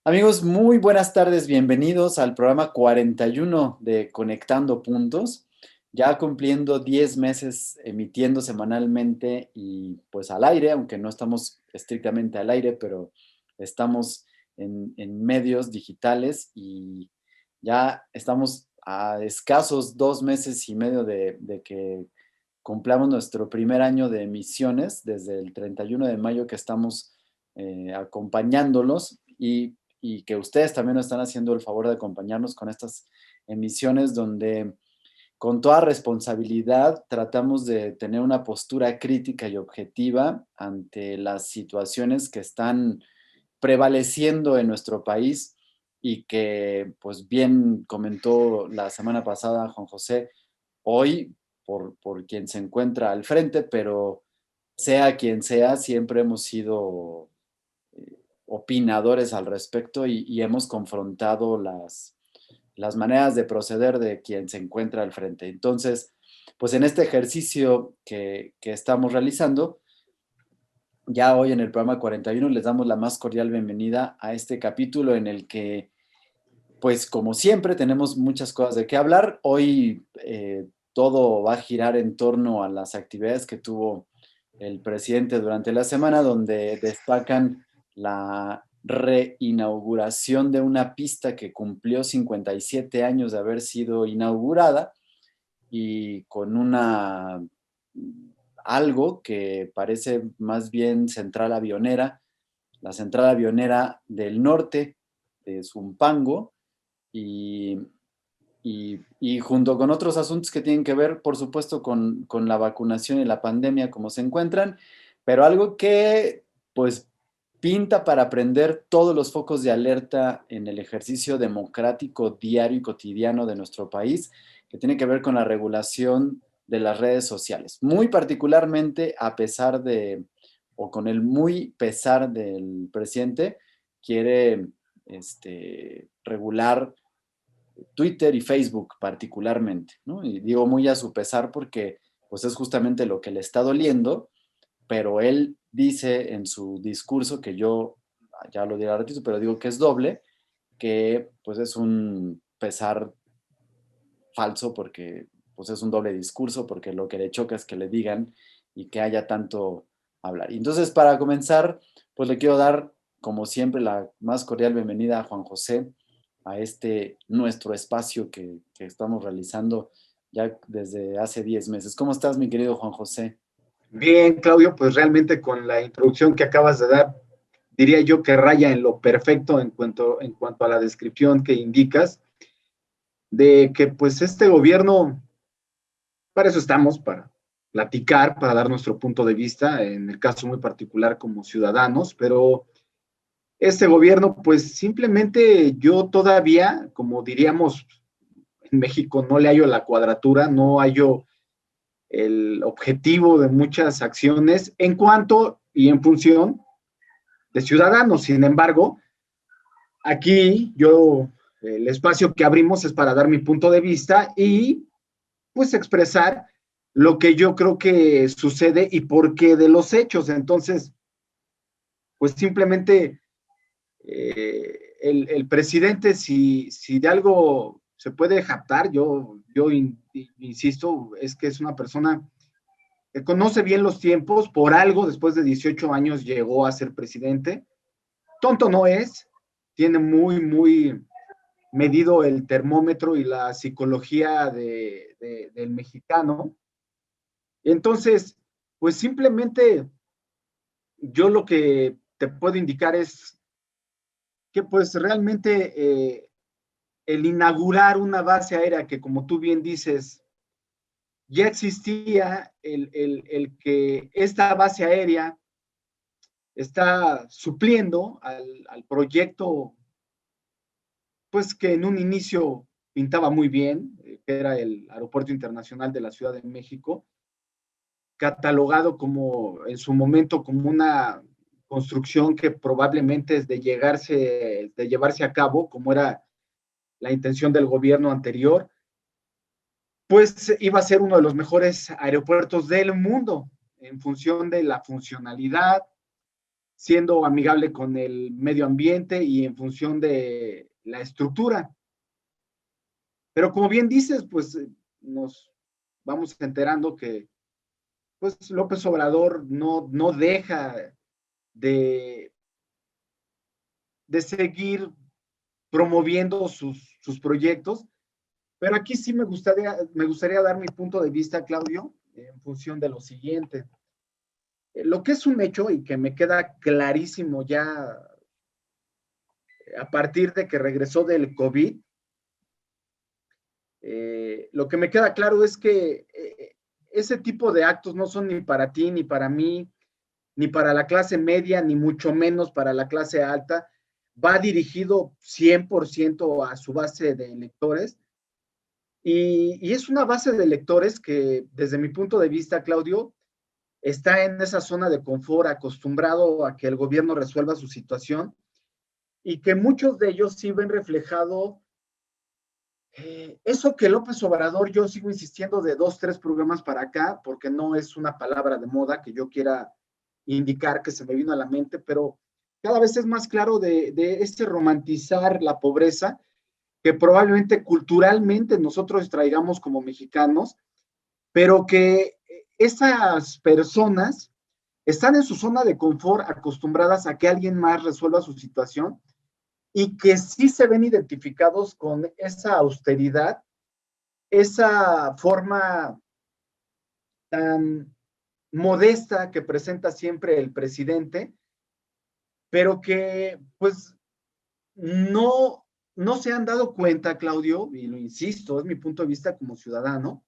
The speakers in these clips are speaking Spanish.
Amigos, muy buenas tardes, bienvenidos al programa 41 de Conectando Puntos, ya cumpliendo 10 meses emitiendo semanalmente y pues al aire, aunque no estamos estrictamente al aire, pero estamos en medios digitales y ya estamos a escasos 2 meses y medio de que cumplamos nuestro primer año de emisiones, desde el 31 de mayo que estamos acompañándolos y que ustedes también nos están haciendo el favor de acompañarnos con estas emisiones donde con toda responsabilidad tratamos de tener una postura crítica y objetiva ante las situaciones que están prevaleciendo en nuestro país y que, pues bien comentó la semana pasada Juan José, hoy por quien se encuentra al frente, pero sea quien sea, siempre hemos sido opinadores al respecto y hemos confrontado las maneras de proceder de quien se encuentra al frente. Entonces, pues en este ejercicio que estamos realizando, ya hoy en el programa 41 les damos la más cordial bienvenida a este capítulo en el que, pues como siempre, tenemos muchas cosas de qué hablar. Hoy todo va a girar en torno a las actividades que tuvo el presidente durante la semana, donde destacan la reinauguración de una pista que cumplió 57 años de haber sido inaugurada y con algo que parece más bien central avionera, la central avionera del norte de Zumpango, y, y junto con otros asuntos que tienen que ver, por supuesto, con la vacunación y la pandemia, como se encuentran, pero algo que, pues, pinta para prender todos los focos de alerta en el ejercicio democrático diario y cotidiano de nuestro país, que tiene que ver con la regulación de las redes sociales. Muy particularmente, a pesar de, o con el muy pesar del presidente, quiere regular Twitter y Facebook particularmente, ¿no? Y digo muy a su pesar porque pues es justamente lo que le está doliendo, pero él dice en su discurso que yo, ya lo diré al ratito, pero digo que es doble, que pues es un pesar falso porque pues es un doble discurso, porque lo que le choca es que le digan y que haya tanto hablar. Y entonces, para comenzar, pues le quiero dar, como siempre, la más cordial bienvenida a Juan José, a este nuestro espacio que estamos realizando ya desde hace 10 meses. ¿Cómo estás, mi querido Juan José? Bien, Claudio, pues realmente con la introducción que acabas de dar, diría yo que raya en lo perfecto en cuanto a la descripción que indicas, de que pues este gobierno, para eso estamos, para platicar, para dar nuestro punto de vista, en el caso muy particular como ciudadanos, pero este gobierno pues simplemente yo todavía, como diríamos en México, no le hallo la cuadratura, no hallo el objetivo de muchas acciones en cuanto y en función de ciudadanos. Sin embargo, aquí yo, el espacio que abrimos es para dar mi punto de vista y pues expresar lo que yo creo que sucede y por qué de los hechos. Entonces, pues simplemente el presidente, si de algo se puede jactar, insisto, es que es una persona que conoce bien los tiempos, por algo después de 18 años llegó a ser presidente. Tonto no es, tiene muy medido el termómetro y la psicología del mexicano. Entonces, pues simplemente yo lo que te puedo indicar es que pues realmente el inaugurar una base aérea que como tú bien dices, ya existía el que esta base aérea está supliendo al proyecto pues que en un inicio pintaba muy bien, que era el Aeropuerto Internacional de la Ciudad de México, catalogado como en su momento como una construcción que probablemente es de llevarse a cabo, como era la intención del gobierno anterior, pues iba a ser uno de los mejores aeropuertos del mundo en función de la funcionalidad, siendo amigable con el medio ambiente y en función de la estructura. Pero como bien dices, pues nos vamos enterando que pues López Obrador no deja de, de seguir promoviendo sus proyectos, pero aquí sí me gustaría dar mi punto de vista, Claudio, en función de lo siguiente. Lo que es un hecho y que me queda clarísimo ya a partir de que regresó del COVID, lo que me queda claro es que ese tipo de actos no son ni para ti, ni para mí, ni para la clase media, ni mucho menos para la clase alta. Va dirigido 100% a su base de electores. Y es una base de electores que, desde mi punto de vista, Claudio, está en esa zona de confort, acostumbrado a que el gobierno resuelva su situación y que muchos de ellos sí ven reflejado eso que López Obrador, yo sigo insistiendo de 2, 3 programas para acá, porque no es una palabra de moda que yo quiera indicar que se me vino a la mente, pero cada vez es más claro de este romantizar la pobreza que probablemente culturalmente nosotros traigamos como mexicanos, pero que esas personas están en su zona de confort acostumbradas a que alguien más resuelva su situación y que sí se ven identificados con esa austeridad, esa forma tan modesta que presenta siempre el presidente, pero que pues no se han dado cuenta, Claudio, y lo insisto, es mi punto de vista como ciudadano,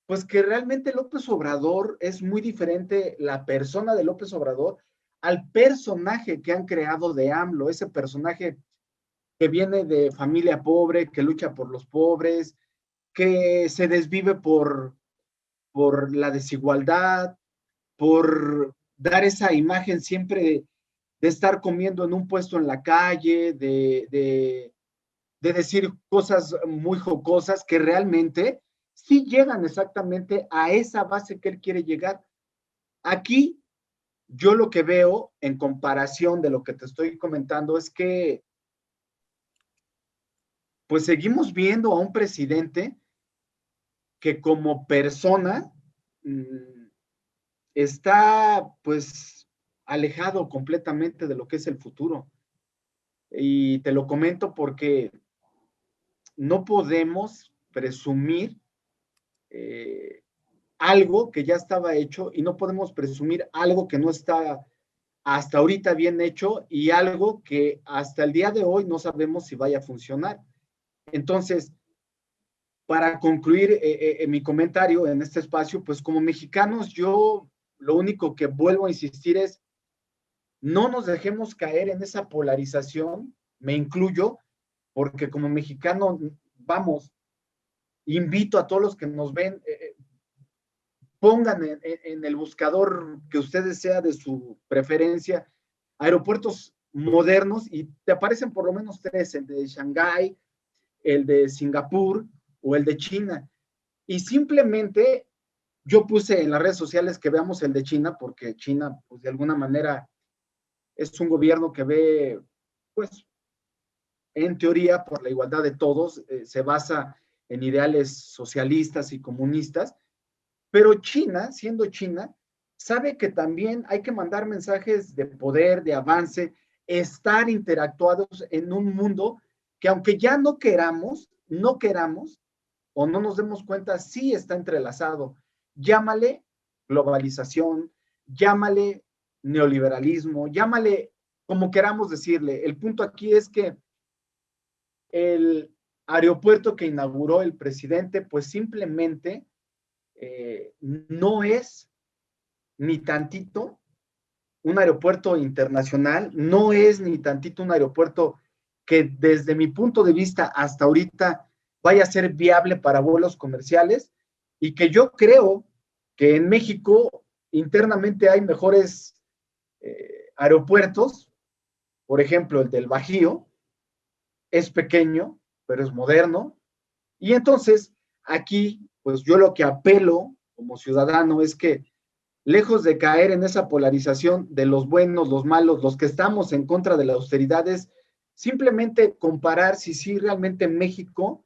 pues que realmente López Obrador es muy diferente la persona de López Obrador al personaje que han creado de AMLO, ese personaje que viene de familia pobre, que lucha por los pobres, que se desvive por la desigualdad, por dar esa imagen siempre de estar comiendo en un puesto en la calle, de decir cosas muy jocosas que realmente sí llegan exactamente a esa base que él quiere llegar. Aquí yo lo que veo en comparación de lo que te estoy comentando es que pues seguimos viendo a un presidente que como persona está pues alejado completamente de lo que es el futuro. Y te lo comento porque no podemos presumir eh, algo que ya estaba hecho y no podemos presumir algo que no está hasta ahorita bien hecho y algo que hasta el día de hoy no sabemos si vaya a funcionar. Entonces, para concluir mi comentario en este espacio, pues como mexicanos yo lo único que vuelvo a insistir es no nos dejemos caer en esa polarización, me incluyo, porque como mexicano, vamos, invito a todos los que nos ven, pongan en el buscador que ustedes sea de su preferencia, aeropuertos modernos y te aparecen por lo menos 3, el de Shanghái, el de Singapur o el de China. Y simplemente yo puse en las redes sociales que veamos el de China, porque China, pues de alguna manera, es un gobierno que ve, pues, en teoría, por la igualdad de todos, se basa en ideales socialistas y comunistas, pero China, siendo China, sabe que también hay que mandar mensajes de poder, de avance, estar interactuados en un mundo que aunque ya no queramos o no nos demos cuenta, sí está entrelazado. Llámale globalización, llámale neoliberalismo, llámale como queramos decirle. El punto aquí es que el aeropuerto que inauguró el presidente, pues simplemente no es ni tantito un aeropuerto internacional, no es ni tantito un aeropuerto que desde mi punto de vista hasta ahorita vaya a ser viable para vuelos comerciales y que yo creo que en México internamente hay mejores aeropuertos, por ejemplo el del Bajío, es pequeño, pero es moderno, y entonces aquí, pues yo lo que apelo como ciudadano es que lejos de caer en esa polarización de los buenos, los malos, los que estamos en contra de la austeridad, es simplemente comparar si sí realmente México,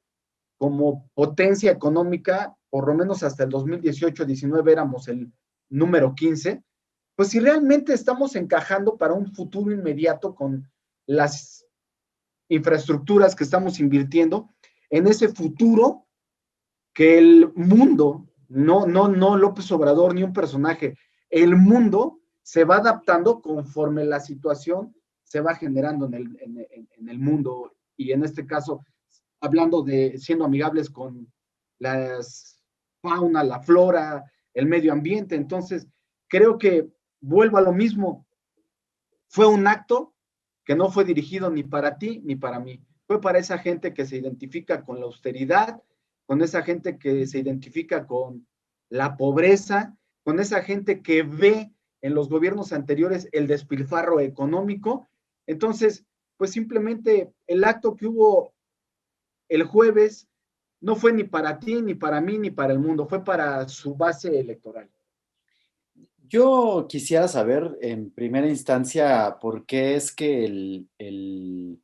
como potencia económica, por lo menos hasta el 2018-19 éramos el número 15, pues si realmente estamos encajando para un futuro inmediato con las infraestructuras que estamos invirtiendo en ese futuro que el mundo, no López Obrador ni un personaje, el mundo se va adaptando conforme la situación se va generando en el mundo y en este caso, hablando de siendo amigables con la fauna, la flora, el medio ambiente. Entonces, creo que vuelvo a lo mismo, fue un acto que no fue dirigido ni para ti ni para mí. Fue para esa gente que se identifica con la austeridad, con esa gente que se identifica con la pobreza, con esa gente que ve en los gobiernos anteriores el despilfarro económico. Entonces, pues simplemente el acto que hubo el jueves no fue ni para ti, ni para mí, ni para el mundo, fue para su base electoral. Yo quisiera saber en primera instancia por qué es que el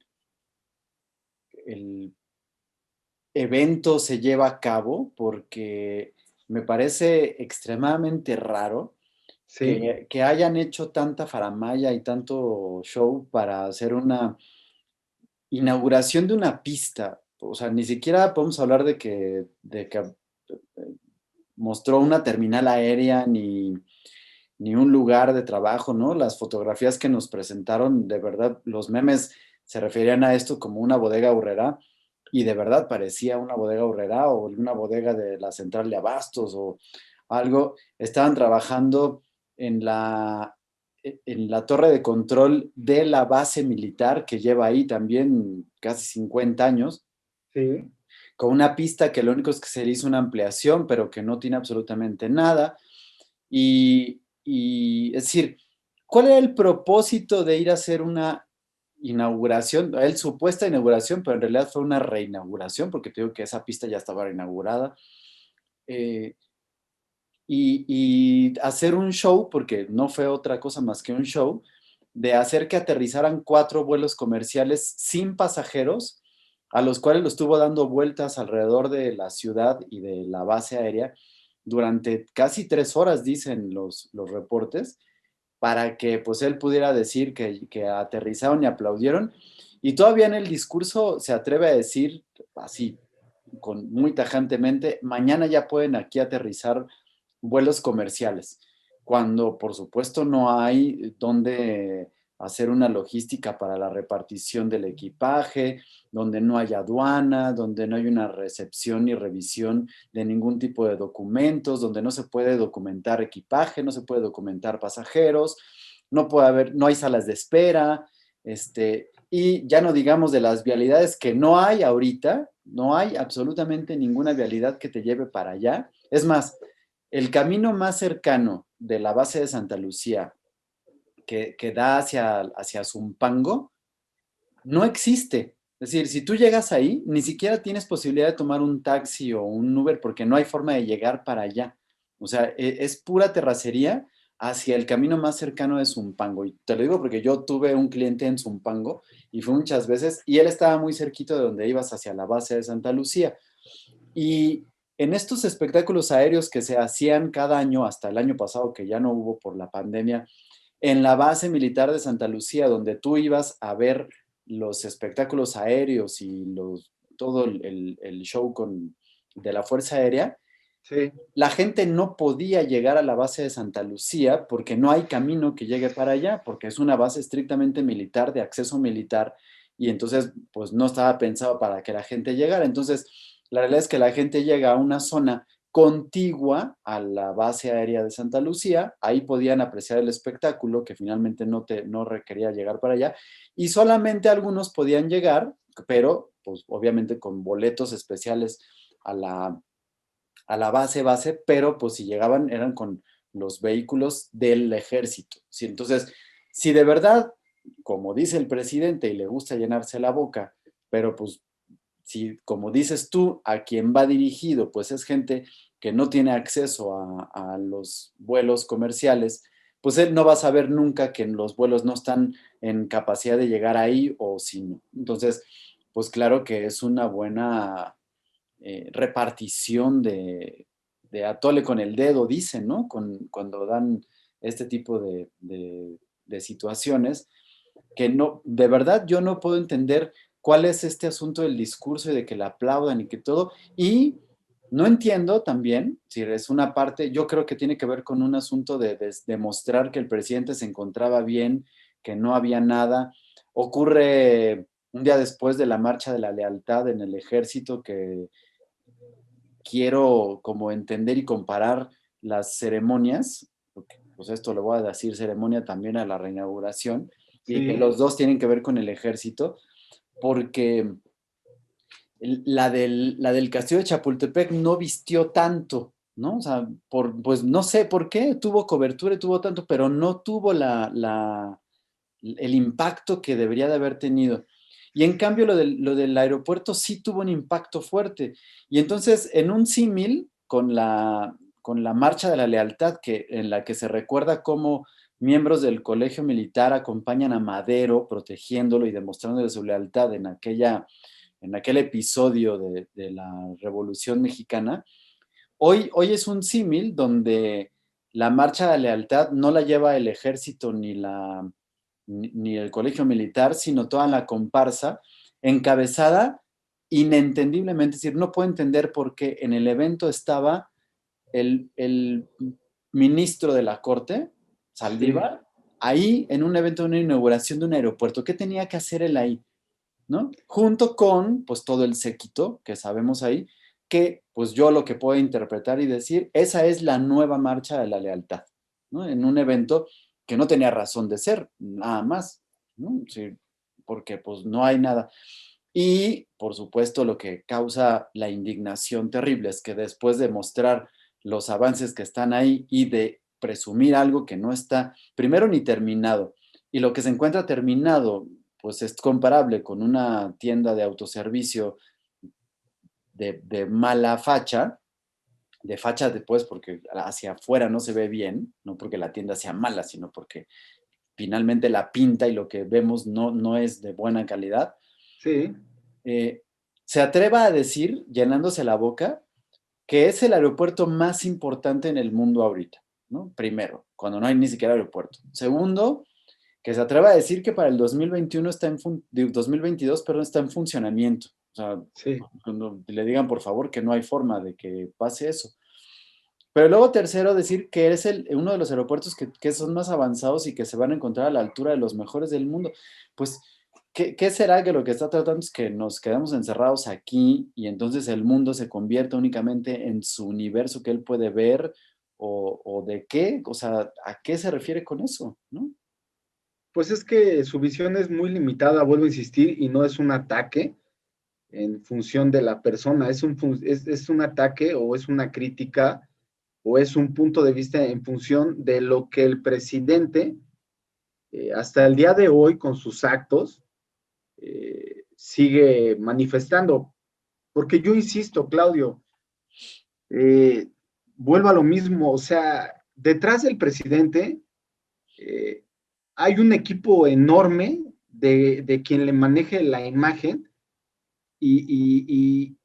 evento se lleva a cabo, porque me parece extremadamente raro Sí, que hayan hecho tanta faramalla y tanto show para hacer una inauguración de una pista. O sea, ni siquiera podemos hablar de que mostró una terminal aérea ni un lugar de trabajo, ¿no? Las fotografías que nos presentaron, de verdad, los memes se referían a esto como una bodega aurrera y de verdad parecía una bodega aurrera o una bodega de la central de abastos o algo. Estaban trabajando en la torre de control de la base militar que lleva ahí también casi 50 años, sí. con una pista que lo único es que se le hizo una ampliación, pero que no tiene absolutamente nada. Y es decir, ¿cuál era el propósito de ir a hacer una inauguración? El supuesta inauguración, pero en realidad fue una reinauguración, porque te digo que esa pista ya estaba reinaugurada. Eh, y hacer un show, porque no fue otra cosa más que un show, de hacer que aterrizaran 4 vuelos comerciales sin pasajeros, a los cuales los estuvo dando vueltas alrededor de la ciudad y de la base aérea durante casi 3 horas, dicen los reportes, para que pues él pudiera decir que aterrizaron y aplaudieron. Y todavía en el discurso se atreve a decir así, muy tajantemente, mañana ya pueden aquí aterrizar vuelos comerciales, cuando por supuesto no hay donde hacer una logística para la repartición del equipaje, donde no hay aduana, donde no hay una recepción ni revisión de ningún tipo de documentos, donde no se puede documentar equipaje, no se puede documentar pasajeros, no hay salas de espera, y ya no digamos de las vialidades que no hay ahorita, no hay absolutamente ninguna vialidad que te lleve para allá. Es más, el camino más cercano de la base de Santa Lucía que da hacia Zumpango no existe. Es decir, si tú llegas ahí, ni siquiera tienes posibilidad de tomar un taxi o un Uber porque no hay forma de llegar para allá. O sea, es pura terracería hacia el camino más cercano de Zumpango. Y te lo digo porque yo tuve un cliente en Zumpango y fue muchas veces y él estaba muy cerquito de donde ibas hacia la base de Santa Lucía. Y en estos espectáculos aéreos que se hacían cada año, hasta el año pasado, que ya no hubo por la pandemia, en la base militar de Santa Lucía, donde tú ibas a ver los espectáculos aéreos y todo el show de la Fuerza Aérea, Sí, la gente no podía llegar a la base de Santa Lucía porque no hay camino que llegue para allá, porque es una base estrictamente militar, de acceso militar, y entonces pues no estaba pensado para que la gente llegara. Entonces, la realidad es que la gente llega a una zona contigua a la base aérea de Santa Lucía, ahí podían apreciar el espectáculo, que finalmente no requería llegar para allá, y solamente algunos podían llegar, pero pues obviamente con boletos especiales a la base, pero pues si llegaban eran con los vehículos del ejército. ¿Sí? Entonces, si de verdad, como dice el presidente y le gusta llenarse la boca, pero pues si, como dices tú, a quien va dirigido, pues es gente que no tiene acceso a los vuelos comerciales, pues él no va a saber nunca que los vuelos no están en capacidad de llegar ahí o si no. Entonces, pues claro que es una buena repartición de atole con el dedo, dicen, ¿no? Cuando dan este tipo de situaciones, que no, de verdad yo no puedo entender cuál es este asunto del discurso y de que la aplaudan y que todo, y no entiendo también, si es una parte, yo creo que tiene que ver con un asunto de demostrar que el presidente se encontraba bien, que no había nada. Ocurre un día después de la marcha de la lealtad en el ejército que quiero como entender y comparar las ceremonias, porque pues esto le voy a decir ceremonia también a la reinauguración, y que Sí, los dos tienen que ver con el ejército, porque la del Castillo de Chapultepec no vistió tanto, ¿no? O sea, pues no sé por qué, tuvo cobertura y tuvo tanto, pero no tuvo el impacto que debería de haber tenido. Y en cambio lo del aeropuerto sí tuvo un impacto fuerte. Y entonces, en un símil con la Marcha de la Lealtad, en la que se recuerda cómo miembros del Colegio Militar acompañan a Madero protegiéndolo y demostrándole su lealtad en aquel episodio de la Revolución Mexicana, hoy es un símil donde la Marcha de la Lealtad no la lleva el ejército ni el colegio militar, sino toda la comparsa, encabezada inentendiblemente, es decir, no puedo entender por qué en el evento estaba el ministro de la Corte, sí. Saldívar, ahí en un evento de una inauguración de un aeropuerto. ¿Qué tenía que hacer él ahí? ¿No? Junto con, pues, todo el séquito que sabemos ahí, que, pues, yo lo que puedo interpretar y decir, esa es la nueva marcha de la lealtad, ¿no? En un evento que no tenía razón de ser, nada más, ¿no? Sí, porque, pues, no hay nada. Y, por supuesto, lo que causa la indignación terrible es que después de mostrar los avances que están ahí y de presumir algo que no está, primero, ni terminado, y lo que se encuentra terminado, pues es comparable con una tienda de autoservicio de mala facha, de facha después porque hacia afuera no se ve bien, no porque la tienda sea mala, sino porque finalmente la pinta y lo que vemos no es de buena calidad. Sí, eh, Se atreva a decir, llenándose la boca, que es el aeropuerto más importante en el mundo ahorita, ¿no? Primero, cuando no hay ni siquiera aeropuerto. Segundo, que se atreva a decir que para el 2021 2022, perdón, está en funcionamiento. O sea, sí. cuando le digan por favor que no hay forma de que pase eso. Pero luego tercero, decir que es uno de los aeropuertos que son más avanzados y que se van a encontrar a la altura de los mejores del mundo. Pues, ¿qué será que lo que está tratando es que nos quedamos encerrados aquí y entonces el mundo se convierta únicamente en su universo que él puede ver? ¿O de qué? O sea, ¿a qué se refiere con eso? ¿No? Pues es que su visión es muy limitada, vuelvo a insistir, y no es un ataque en función de la persona, es un ataque o es una crítica o es un punto de vista en función de lo que el presidente, hasta el día de hoy, con sus actos, sigue manifestando. Porque yo insisto, Claudio, eh, vuelvo a lo mismo, o sea, detrás del presidente eh, hay un equipo enorme de quien le maneje la imagen y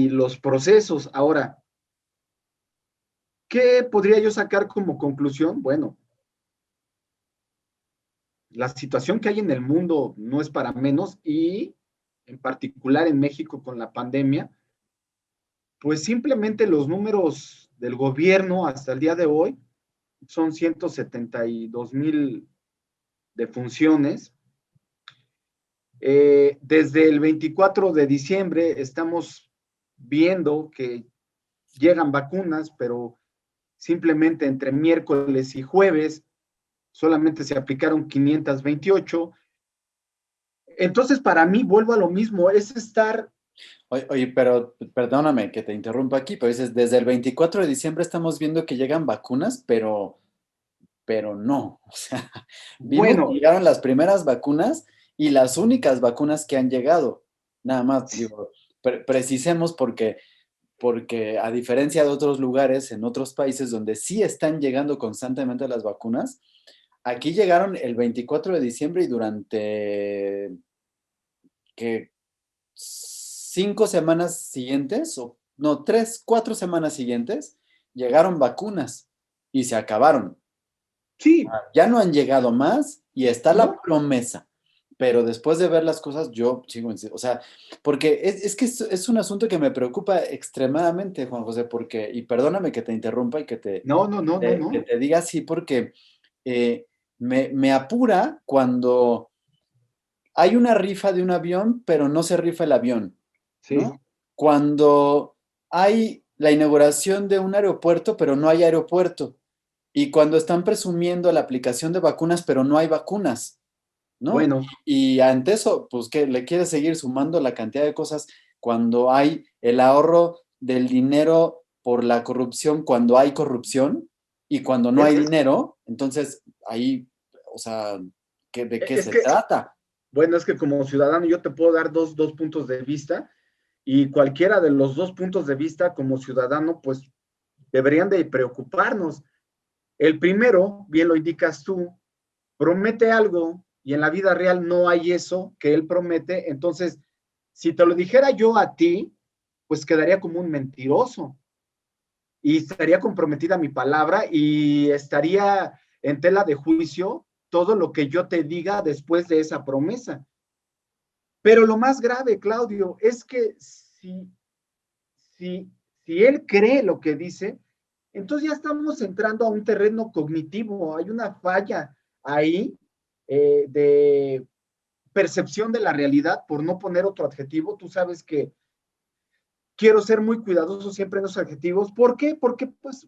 los procesos. Ahora, ¿qué podría yo sacar como conclusión? Bueno, la situación que hay en el mundo no es para menos y en particular en México con la pandemia, pues simplemente los números del gobierno hasta el día de hoy son 172,000 defunciones. Desde el 24 de diciembre estamos viendo que llegan vacunas, pero simplemente entre miércoles y jueves solamente se aplicaron 528. Entonces, para mí, vuelvo a lo mismo, es estar, Oye, pero perdóname que te interrumpa aquí, pero dices, desde el 24 de diciembre estamos viendo que llegan vacunas, pero no. O sea, vimos que bueno, llegaron las primeras vacunas y las únicas vacunas que han llegado. Nada más, digo, precisemos porque a diferencia de otros lugares, en otros países donde sí están llegando constantemente las vacunas, aquí llegaron el 24 de diciembre y durante que 5 semanas siguientes, o no, 3, 4 semanas siguientes, llegaron vacunas y se acabaron. Sí, Ya no han llegado más y está la ¿no? promesa. Pero después de ver las cosas, yo sigo, o sea, porque es que es un asunto que me preocupa extremadamente, Juan José, porque, y perdóname que te interrumpa y No, no, no, no, que no. te diga así, porque me apura cuando hay una rifa de un avión, pero no se rifa el avión, Sí, ¿no? Cuando hay la inauguración de un aeropuerto, pero no hay aeropuerto. Y cuando están presumiendo la aplicación de vacunas, pero no hay vacunas, ¿no? bueno, Y ante eso, pues que le quieres seguir sumando la cantidad de cosas cuando hay el ahorro del dinero por la corrupción, cuando hay corrupción y cuando no es hay que, dinero, entonces ahí, o sea, ¿de qué es se que, trata? bueno, es que como ciudadano yo te puedo dar dos puntos de vista y cualquiera de los dos puntos de vista como ciudadano, pues deberían de preocuparnos. El primero, bien lo indicas tú, promete algo y en la vida real no hay eso que él promete, entonces, si te lo dijera yo a ti, pues quedaría como un mentiroso y estaría comprometida mi palabra y estaría en tela de juicio todo lo que yo te diga después de esa promesa. Pero lo más grave, Claudio, es que si, si él cree lo que dice, entonces ya estamos entrando a un terreno cognitivo, hay una falla ahí de percepción de la realidad, por no poner otro adjetivo. Tú sabes que quiero ser muy cuidadoso siempre en los adjetivos. ¿Por qué? Porque pues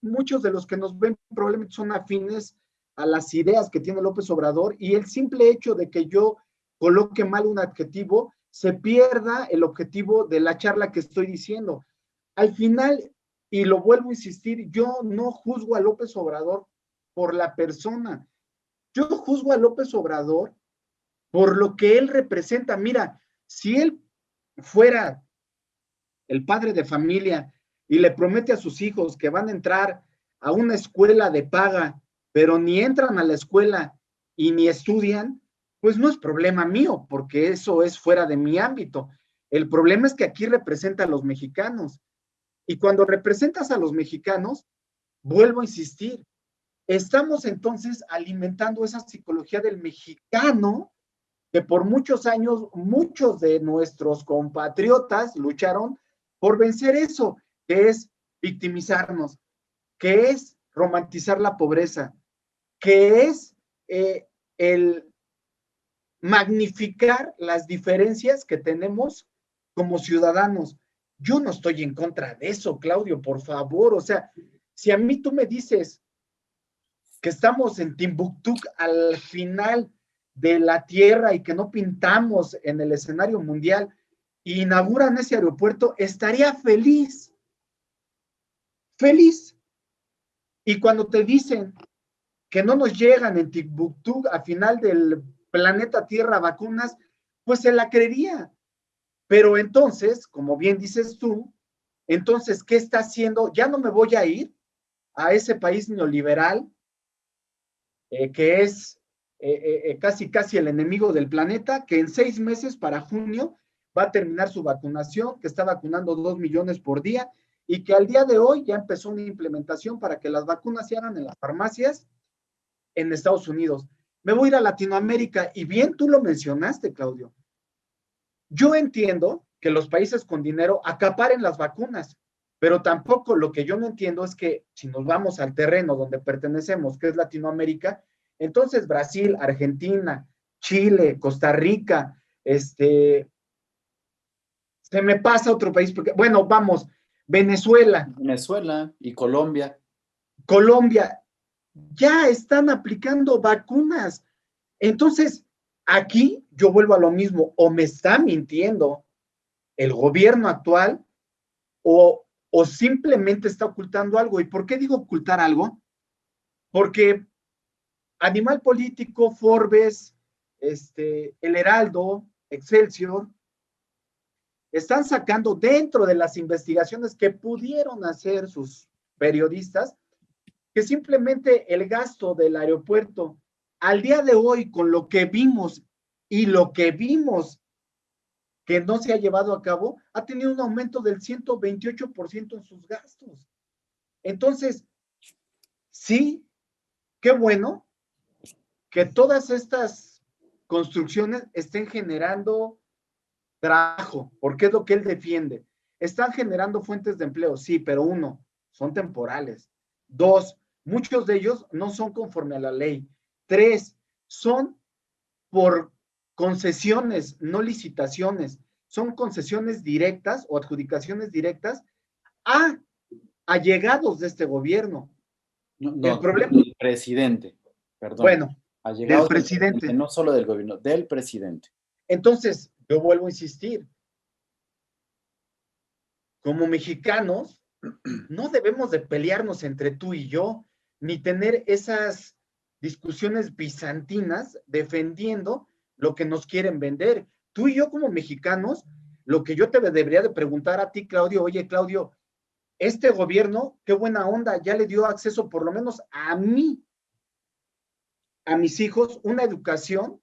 muchos de los que nos ven probablemente son afines a las ideas que tiene López Obrador y el simple hecho de que yo coloque mal un adjetivo se pierda el objetivo de la charla que estoy diciendo. Al final, y lo vuelvo a insistir, yo no juzgo a López Obrador por la persona, yo juzgo a López Obrador por lo que él representa. Mira, si él fuera el padre de familia y le promete a sus hijos que van a entrar a una escuela de paga, pero ni entran a la escuela y ni estudian, pues no es problema mío, porque eso es fuera de mi ámbito. El problema es que aquí representa a los mexicanos. Y cuando representas a los mexicanos, vuelvo a insistir, estamos entonces alimentando esa psicología del mexicano que por muchos años muchos de nuestros compatriotas lucharon por vencer eso, que es victimizarnos, que es romantizar la pobreza, que es el magnificar las diferencias que tenemos como ciudadanos. Yo no estoy en contra de eso, Claudio, por favor. O sea, si a mí tú me dices que estamos en Timbuktu al final de la tierra y que no pintamos en el escenario mundial e inauguran ese aeropuerto, estaría feliz, feliz. Y cuando te dicen que no nos llegan en Timbuktu a final del planeta Tierra vacunas, pues se la creería. Pero entonces, como bien dices tú, entonces, ¿qué está haciendo? Ya no me voy a ir a ese país neoliberal que es casi casi el enemigo del planeta, que en 6 meses para junio va a terminar su vacunación, que está vacunando 2 millones por día y que al día de hoy ya empezó una implementación para que las vacunas se hagan en las farmacias en Estados Unidos. Me voy a ir a Latinoamérica y bien tú lo mencionaste, Claudio. Yo entiendo que los países con dinero acaparen las vacunas, pero tampoco lo que yo no entiendo es que si nos vamos al terreno donde pertenecemos, que es Latinoamérica, entonces Brasil, Argentina, Chile, Costa Rica, se me pasa otro país, porque, bueno, vamos, Venezuela, Venezuela y Colombia. Colombia, ya están aplicando vacunas. Entonces, aquí yo vuelvo a lo mismo, o me está mintiendo el gobierno actual o simplemente está ocultando algo. ¿Y por qué digo ocultar algo? Porque Animal Político, Forbes, El Heraldo, Excelsior, están sacando dentro de las investigaciones que pudieron hacer sus periodistas, que simplemente el gasto del aeropuerto al día de hoy, con lo que vimos y lo que vimos que no se ha llevado a cabo, ha tenido un aumento del 128% en sus gastos. Entonces, sí, qué bueno que todas estas construcciones estén generando trabajo, porque es lo que él defiende. Están generando fuentes de empleo, sí, pero uno, son temporales. Dos, muchos de ellos no son conforme a la ley. Tres, son por concesiones, no licitaciones. Son concesiones directas o adjudicaciones directas a allegados de este gobierno. No, El no, problema, del presidente, perdón, bueno, del allegados del presidente, presidente. no solo del gobierno, del presidente. Entonces, yo vuelvo a insistir, como mexicanos, no debemos de pelearnos entre tú y yo, ni tener esas discusiones bizantinas defendiendo lo que nos quieren vender. Tú y yo como mexicanos, lo que yo te debería de preguntar a ti, Claudio, oye, Claudio, este gobierno, qué buena onda, ya le dio acceso por lo menos a mí, a mis hijos, una educación,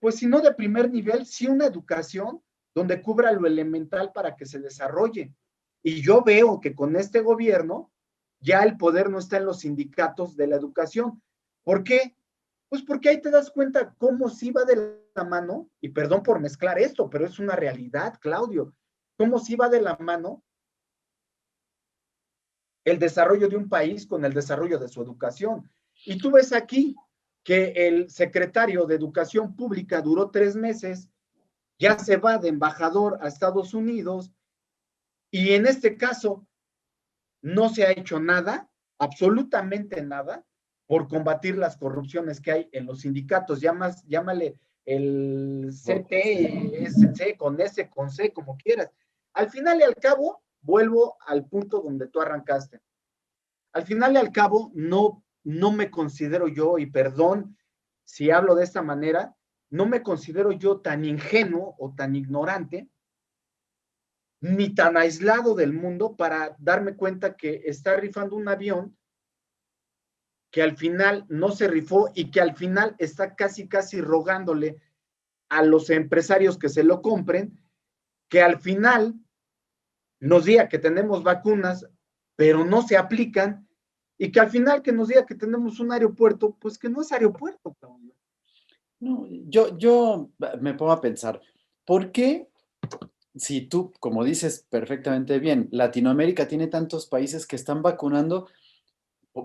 pues si no de primer nivel, sí una educación donde cubra lo elemental para que se desarrolle. Y yo veo que con este gobierno ya el poder no está en los sindicatos de la educación. ¿Por qué? Pues porque ahí te das cuenta cómo sí va de la mano, y perdón por mezclar esto, pero es una realidad, Claudio, cómo sí va de la mano el desarrollo de un país con el desarrollo de su educación. Y tú ves aquí que el secretario de Educación Pública duró 3 meses, ya se va de embajador a Estados Unidos, y en este caso no se ha hecho nada, absolutamente nada, por combatir las corrupciones que hay en los sindicatos. Llámale el CTSC, con S, con C, como quieras. Al final y al cabo, vuelvo al punto donde tú arrancaste. Al final y al cabo, no me considero yo, y perdón si hablo de esta manera, no me considero yo tan ingenuo o tan ignorante ni tan aislado del mundo para darme cuenta que está rifando un avión que al final no se rifó y que al final está casi, casi rogándole a los empresarios que se lo compren, que al final nos diga que tenemos vacunas, pero no se aplican, y que al final que nos diga que tenemos un aeropuerto, pues que no es aeropuerto. No, yo me pongo a pensar, ¿por qué si tú, como dices perfectamente bien, Latinoamérica tiene tantos países que están vacunando?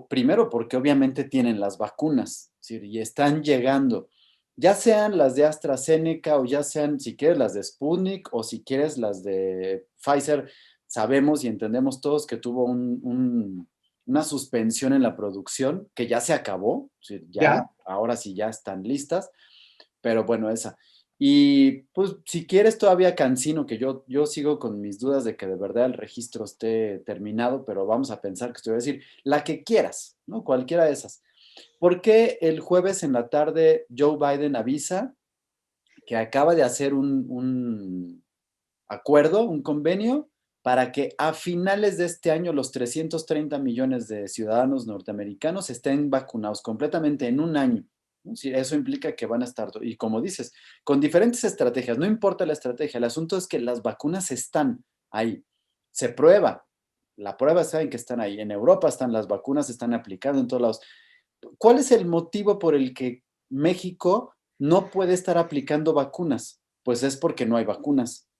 Primero porque obviamente tienen las vacunas, ¿sí? Y están llegando, ya sean las de AstraZeneca o ya sean, si quieres, las de Sputnik o si quieres las de Pfizer, sabemos y entendemos todos que tuvo una suspensión en la producción que ya se acabó, ¿sí? Ya, Ya, ahora sí ya están listas, pero bueno, esa. Y pues si quieres todavía Cancino, que yo sigo con mis dudas de que de verdad el registro esté terminado, pero vamos a pensar que te voy a decir, la que quieras, ¿no? Cualquiera de esas. ¿Por qué el jueves en la tarde Joe Biden avisa que acaba de hacer un acuerdo, un convenio, para que a finales de este año los 330 millones de ciudadanos norteamericanos estén vacunados completamente en un año? ¿No? Sí, eso implica que van a estar, y como dices, con diferentes estrategias, no importa la estrategia, el asunto es que las vacunas están ahí, se prueba, la prueba está en que están ahí, en Europa están las vacunas, se están aplicando en todos lados. ¿Cuál es el motivo por el que México no puede estar aplicando vacunas? Pues es porque no hay vacunas.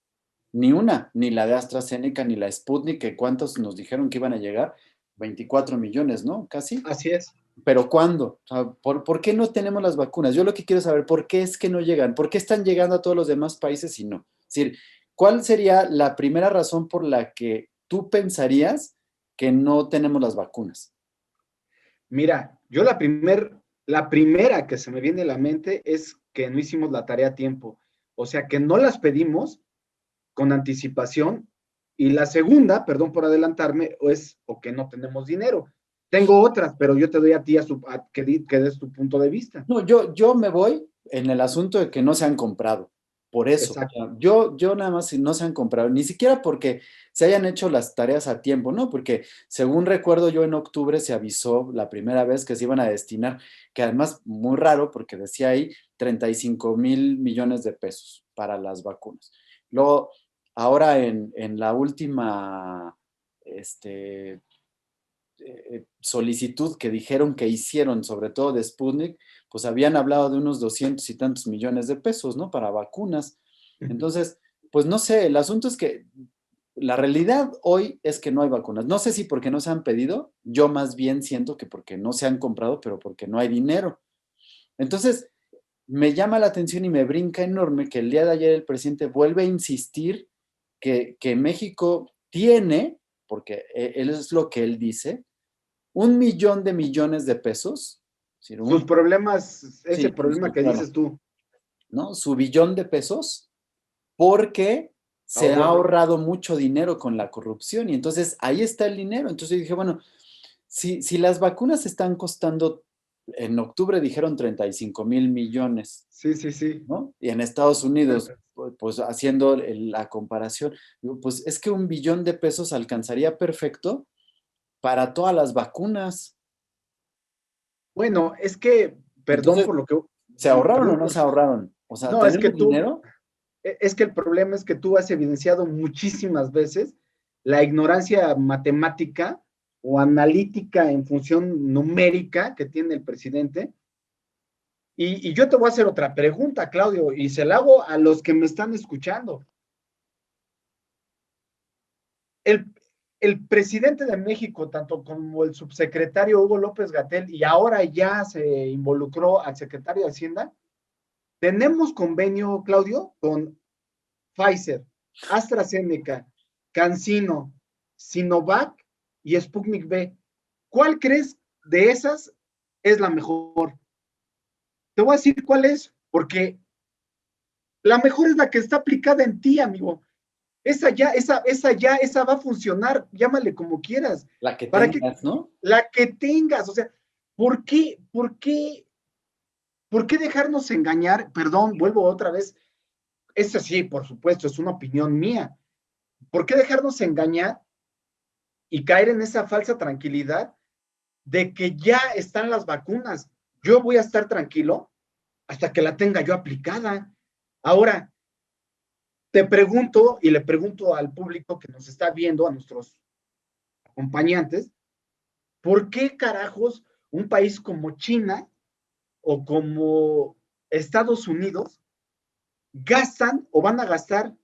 Ni una, ni la de AstraZeneca, ni la Sputnik, que cuántos nos dijeron que iban a llegar, 24 millones, ¿no? Casi. así es. ¿Pero cuándo? O sea, ¿por qué no tenemos las vacunas? Yo lo que quiero saber, ¿por qué es que no llegan? ¿Por qué están llegando a todos los demás países y no? Es decir, ¿cuál sería la primera razón por la que tú pensarías que no tenemos las vacunas? Mira, yo la primera que se me viene a la mente es que no hicimos la tarea a tiempo. O sea, que no las pedimos con anticipación. Y la segunda, perdón por adelantarme, es o que no tenemos dinero. Tengo otras, pero yo te doy a ti que des tu punto de vista. No, yo me voy en el asunto de que no se han comprado. por eso. O Exacto. sea, yo nada más si no se han comprado, ni siquiera porque se hayan hecho las tareas a tiempo, ¿no? Porque según recuerdo yo en octubre se avisó la primera vez que se iban a destinar, que además muy raro porque decía ahí 35,000 millones de pesos para las vacunas. Luego, ahora en la última este, solicitud que dijeron que hicieron, sobre todo de Sputnik, pues habían hablado de unos 200 y tantos millones de pesos, ¿no? Para vacunas. Entonces, pues no sé, el asunto es que la realidad hoy es que no hay vacunas. No sé si porque no se han pedido, yo más bien siento que porque no se han comprado, pero porque no hay dinero. Entonces, me llama la atención y me brinca enorme que el día de ayer el presidente vuelve a insistir que México tiene, porque él es lo que él dice, 1 millón de millones de pesos, es decir, Sus problemas, ese sí, problema que claro, dices tú, ¿no? Su billón de pesos, porque se ha ahorró. ahorrado mucho dinero con la corrupción y entonces ahí está el dinero. Entonces yo dije, bueno, si las vacunas están costando, en octubre dijeron 35,000 millones, Sí, sí, sí. ¿no? Y en Estados Unidos, pues haciendo la comparación, digo, pues es que 1 billón de pesos alcanzaría perfecto para todas las vacunas. Bueno, es que, perdón Entonces, por lo que, ¿se ahorraron o perdón no por, se ahorraron? O sea, no, es que ¿tenemos tú, dinero? es que el problema es que tú has evidenciado muchísimas veces la ignorancia matemática o analítica en función numérica que tiene el presidente. Y yo te voy a hacer otra pregunta, Claudio, y se la hago a los que me están escuchando. El, el presidente de México, tanto como el subsecretario Hugo López Gatell, y ahora ya se involucró al secretario de Hacienda, tenemos convenio, Claudio, con Pfizer, AstraZeneca, CanSino, Sinovac y Sputnik V. ¿Cuál crees de esas es la mejor? Te voy a decir cuál es, porque la mejor es la que está aplicada en ti, amigo. Esa va a funcionar, llámale como quieras. La que ¿Para qué? tengas, ¿no? La que tengas, o sea, ¿por qué, por qué, por qué dejarnos engañar? Perdón, vuelvo otra vez. Eso sí, por supuesto, es una opinión mía. ¿Por qué dejarnos engañar y caer en esa falsa tranquilidad de que ya están las vacunas? Yo voy a estar tranquilo hasta que la tenga yo aplicada. Ahora, te pregunto y le pregunto al público que nos está viendo, a nuestros acompañantes, ¿por qué carajos un país como China o como Estados Unidos gastan o van a gastar,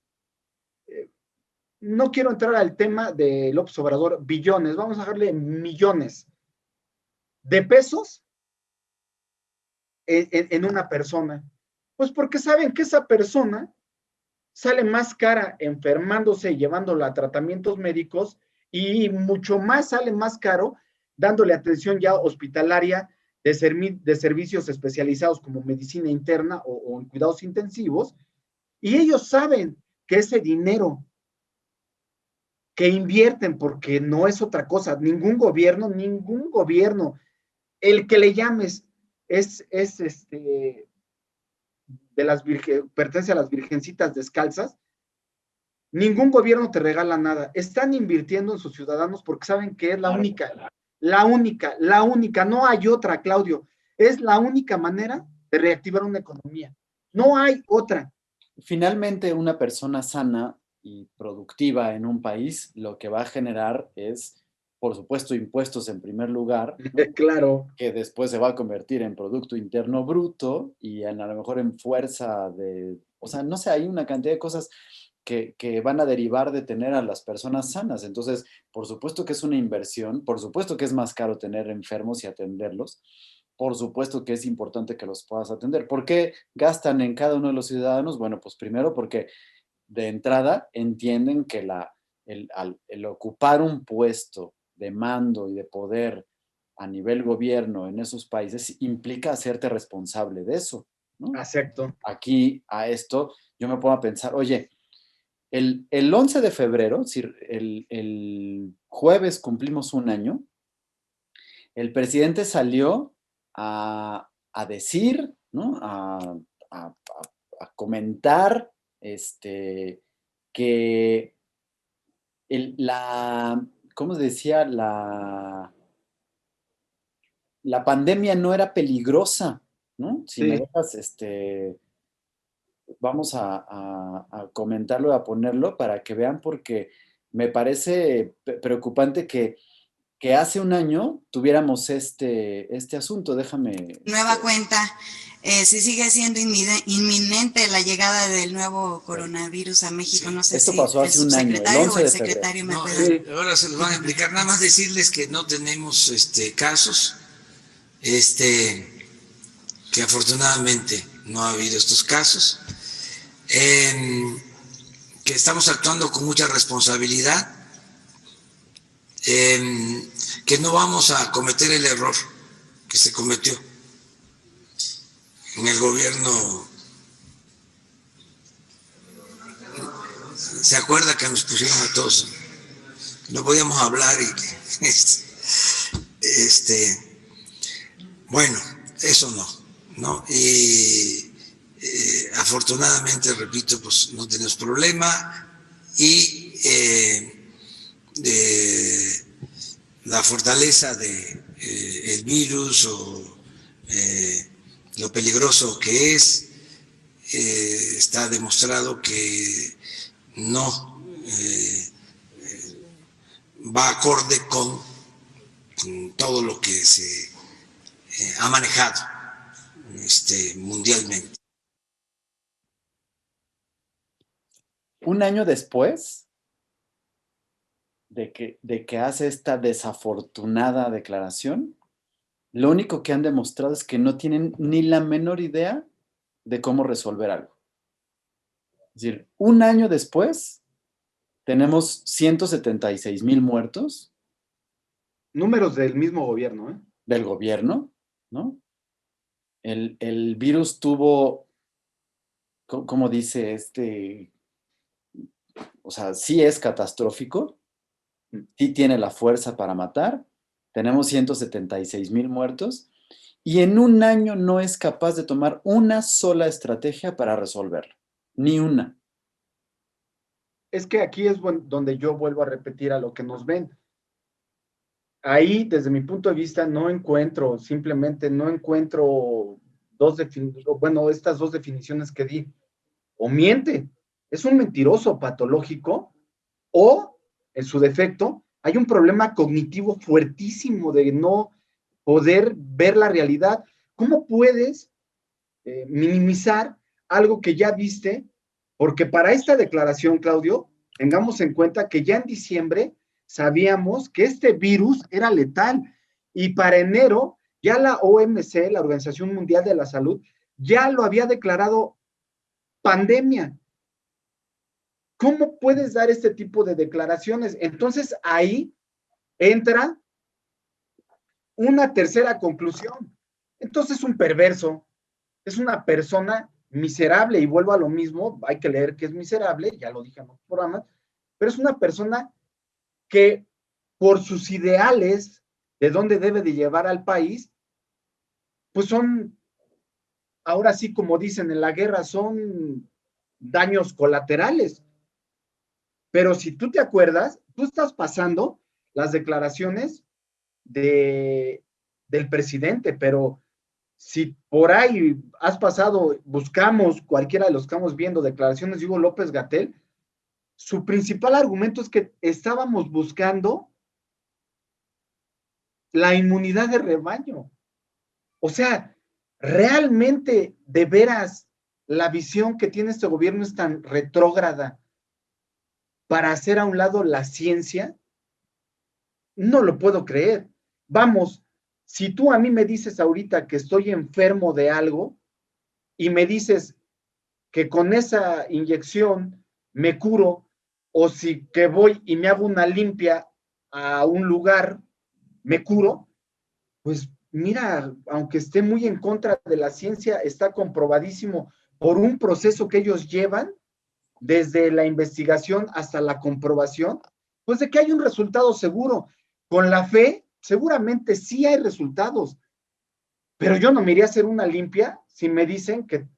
no quiero entrar al tema de López Obrador, billones, vamos a darle millones de pesos en una persona? Pues porque saben que esa persona sale más cara enfermándose y llevándola a tratamientos médicos y mucho más sale más caro dándole atención ya hospitalaria de servicios especializados como medicina interna o en cuidados intensivos. Y ellos saben que ese dinero que invierten, porque no es otra cosa, ningún gobierno, el que le llames, es de las pertenece a las virgencitas descalzas. Ningún gobierno te regala nada. Están invirtiendo en sus ciudadanos porque saben que es Claro. la única, no hay otra, Claudio. Es la única manera de reactivar una economía. No hay otra. Finalmente, una persona sana y productiva en un país lo que va a generar es, por supuesto, impuestos en primer lugar, ¿no? Claro, Que después se va a convertir en Producto Interno Bruto y a lo mejor en fuerza de, o sea, no sé, hay una cantidad de cosas que van a derivar de tener a las personas sanas. Entonces, por supuesto que es una inversión, por supuesto que es más caro tener enfermos y atenderlos, por supuesto que es importante que los puedas atender. ¿Por qué gastan en cada uno de los ciudadanos? Bueno, pues primero porque de entrada entienden que el ocupar un puesto de mando y de poder a nivel gobierno en esos países implica hacerte responsable de eso, ¿no? acepto. Aquí a esto yo me pongo a pensar, oye, el 11 de febrero, es decir, el jueves cumplimos un año, el presidente salió a decir, ¿no? A comentar que ¿cómo se decía? La pandemia no era peligrosa, ¿no? Si me Sí. dejas, vamos a comentarlo, a ponerlo para que vean, porque me parece preocupante que hace un año tuviéramos este asunto. Déjame. Nueva cuenta, si sigue siendo inminente la llegada del nuevo coronavirus a México, sí. No sé Esto si pasó el hace un año, el subsecretario 11 o el de febrero. secretario me No, puede... Sí. ahora se los van a explicar. Nada más decirles que no tenemos casos, que afortunadamente no ha habido estos casos, que estamos actuando con mucha responsabilidad, que no vamos a cometer el error que se cometió en el gobierno. ¿Se acuerda que nos pusieron a todos? No podíamos hablar y bueno, eso no. Y afortunadamente, repito, pues no tenemos problema y la fortaleza de el virus o lo peligroso que es, está demostrado que no va acorde con todo lo que se ha manejado mundialmente. Un año después de que hace esta desafortunada declaración, lo único que han demostrado es que no tienen ni la menor idea de cómo resolver algo. Es decir, un año después tenemos 176,000 muertos. Números del mismo gobierno, ¿eh? Del gobierno, ¿no? El virus tuvo, como dice o sea, sí es catastrófico, sí tiene la fuerza para matar, tenemos 176,000 muertos, y en un año no es capaz de tomar una sola estrategia para resolverlo, ni una. Es que aquí es donde yo vuelvo a repetir a lo que nos ven. Ahí, desde mi punto de vista, simplemente no encuentro estas dos definiciones que di. O miente, es un mentiroso patológico, o, en su defecto, hay un problema cognitivo fuertísimo de no poder ver la realidad. ¿Cómo puedes minimizar algo que ya viste? Porque para esta declaración, Claudio, tengamos en cuenta que ya en diciembre sabíamos que este virus era letal, y para enero ya la OMC, la Organización Mundial de la Salud, ya lo había declarado pandemia. ¿Cómo puedes dar este tipo de declaraciones? Entonces ahí entra una tercera conclusión. Entonces es un perverso, es una persona miserable, y vuelvo a lo mismo, hay que leer que es miserable, ya lo dije en otros programas, pero es una persona que por sus ideales de dónde debe de llevar al país, pues son, ahora sí como dicen en la guerra, son daños colaterales. Pero si tú te acuerdas, tú estás pasando las declaraciones del presidente, pero si por ahí has pasado, buscamos, cualquiera de los que estamos viendo, declaraciones de Hugo López-Gatell, su principal argumento es que estábamos buscando la inmunidad de rebaño. O sea, realmente, de veras, la visión que tiene este gobierno es tan retrógrada para hacer a un lado la ciencia. No lo puedo creer. Vamos, si tú a mí me dices ahorita que estoy enfermo de algo y me dices que con esa inyección me curo, o si que voy y me hago una limpia a un lugar, me curo, pues mira, aunque esté muy en contra de la ciencia, está comprobadísimo por un proceso que ellos llevan desde la investigación hasta la comprobación, pues de que hay un resultado seguro. Con la fe, seguramente sí hay resultados, pero yo no me iría a hacer una limpia si me dicen que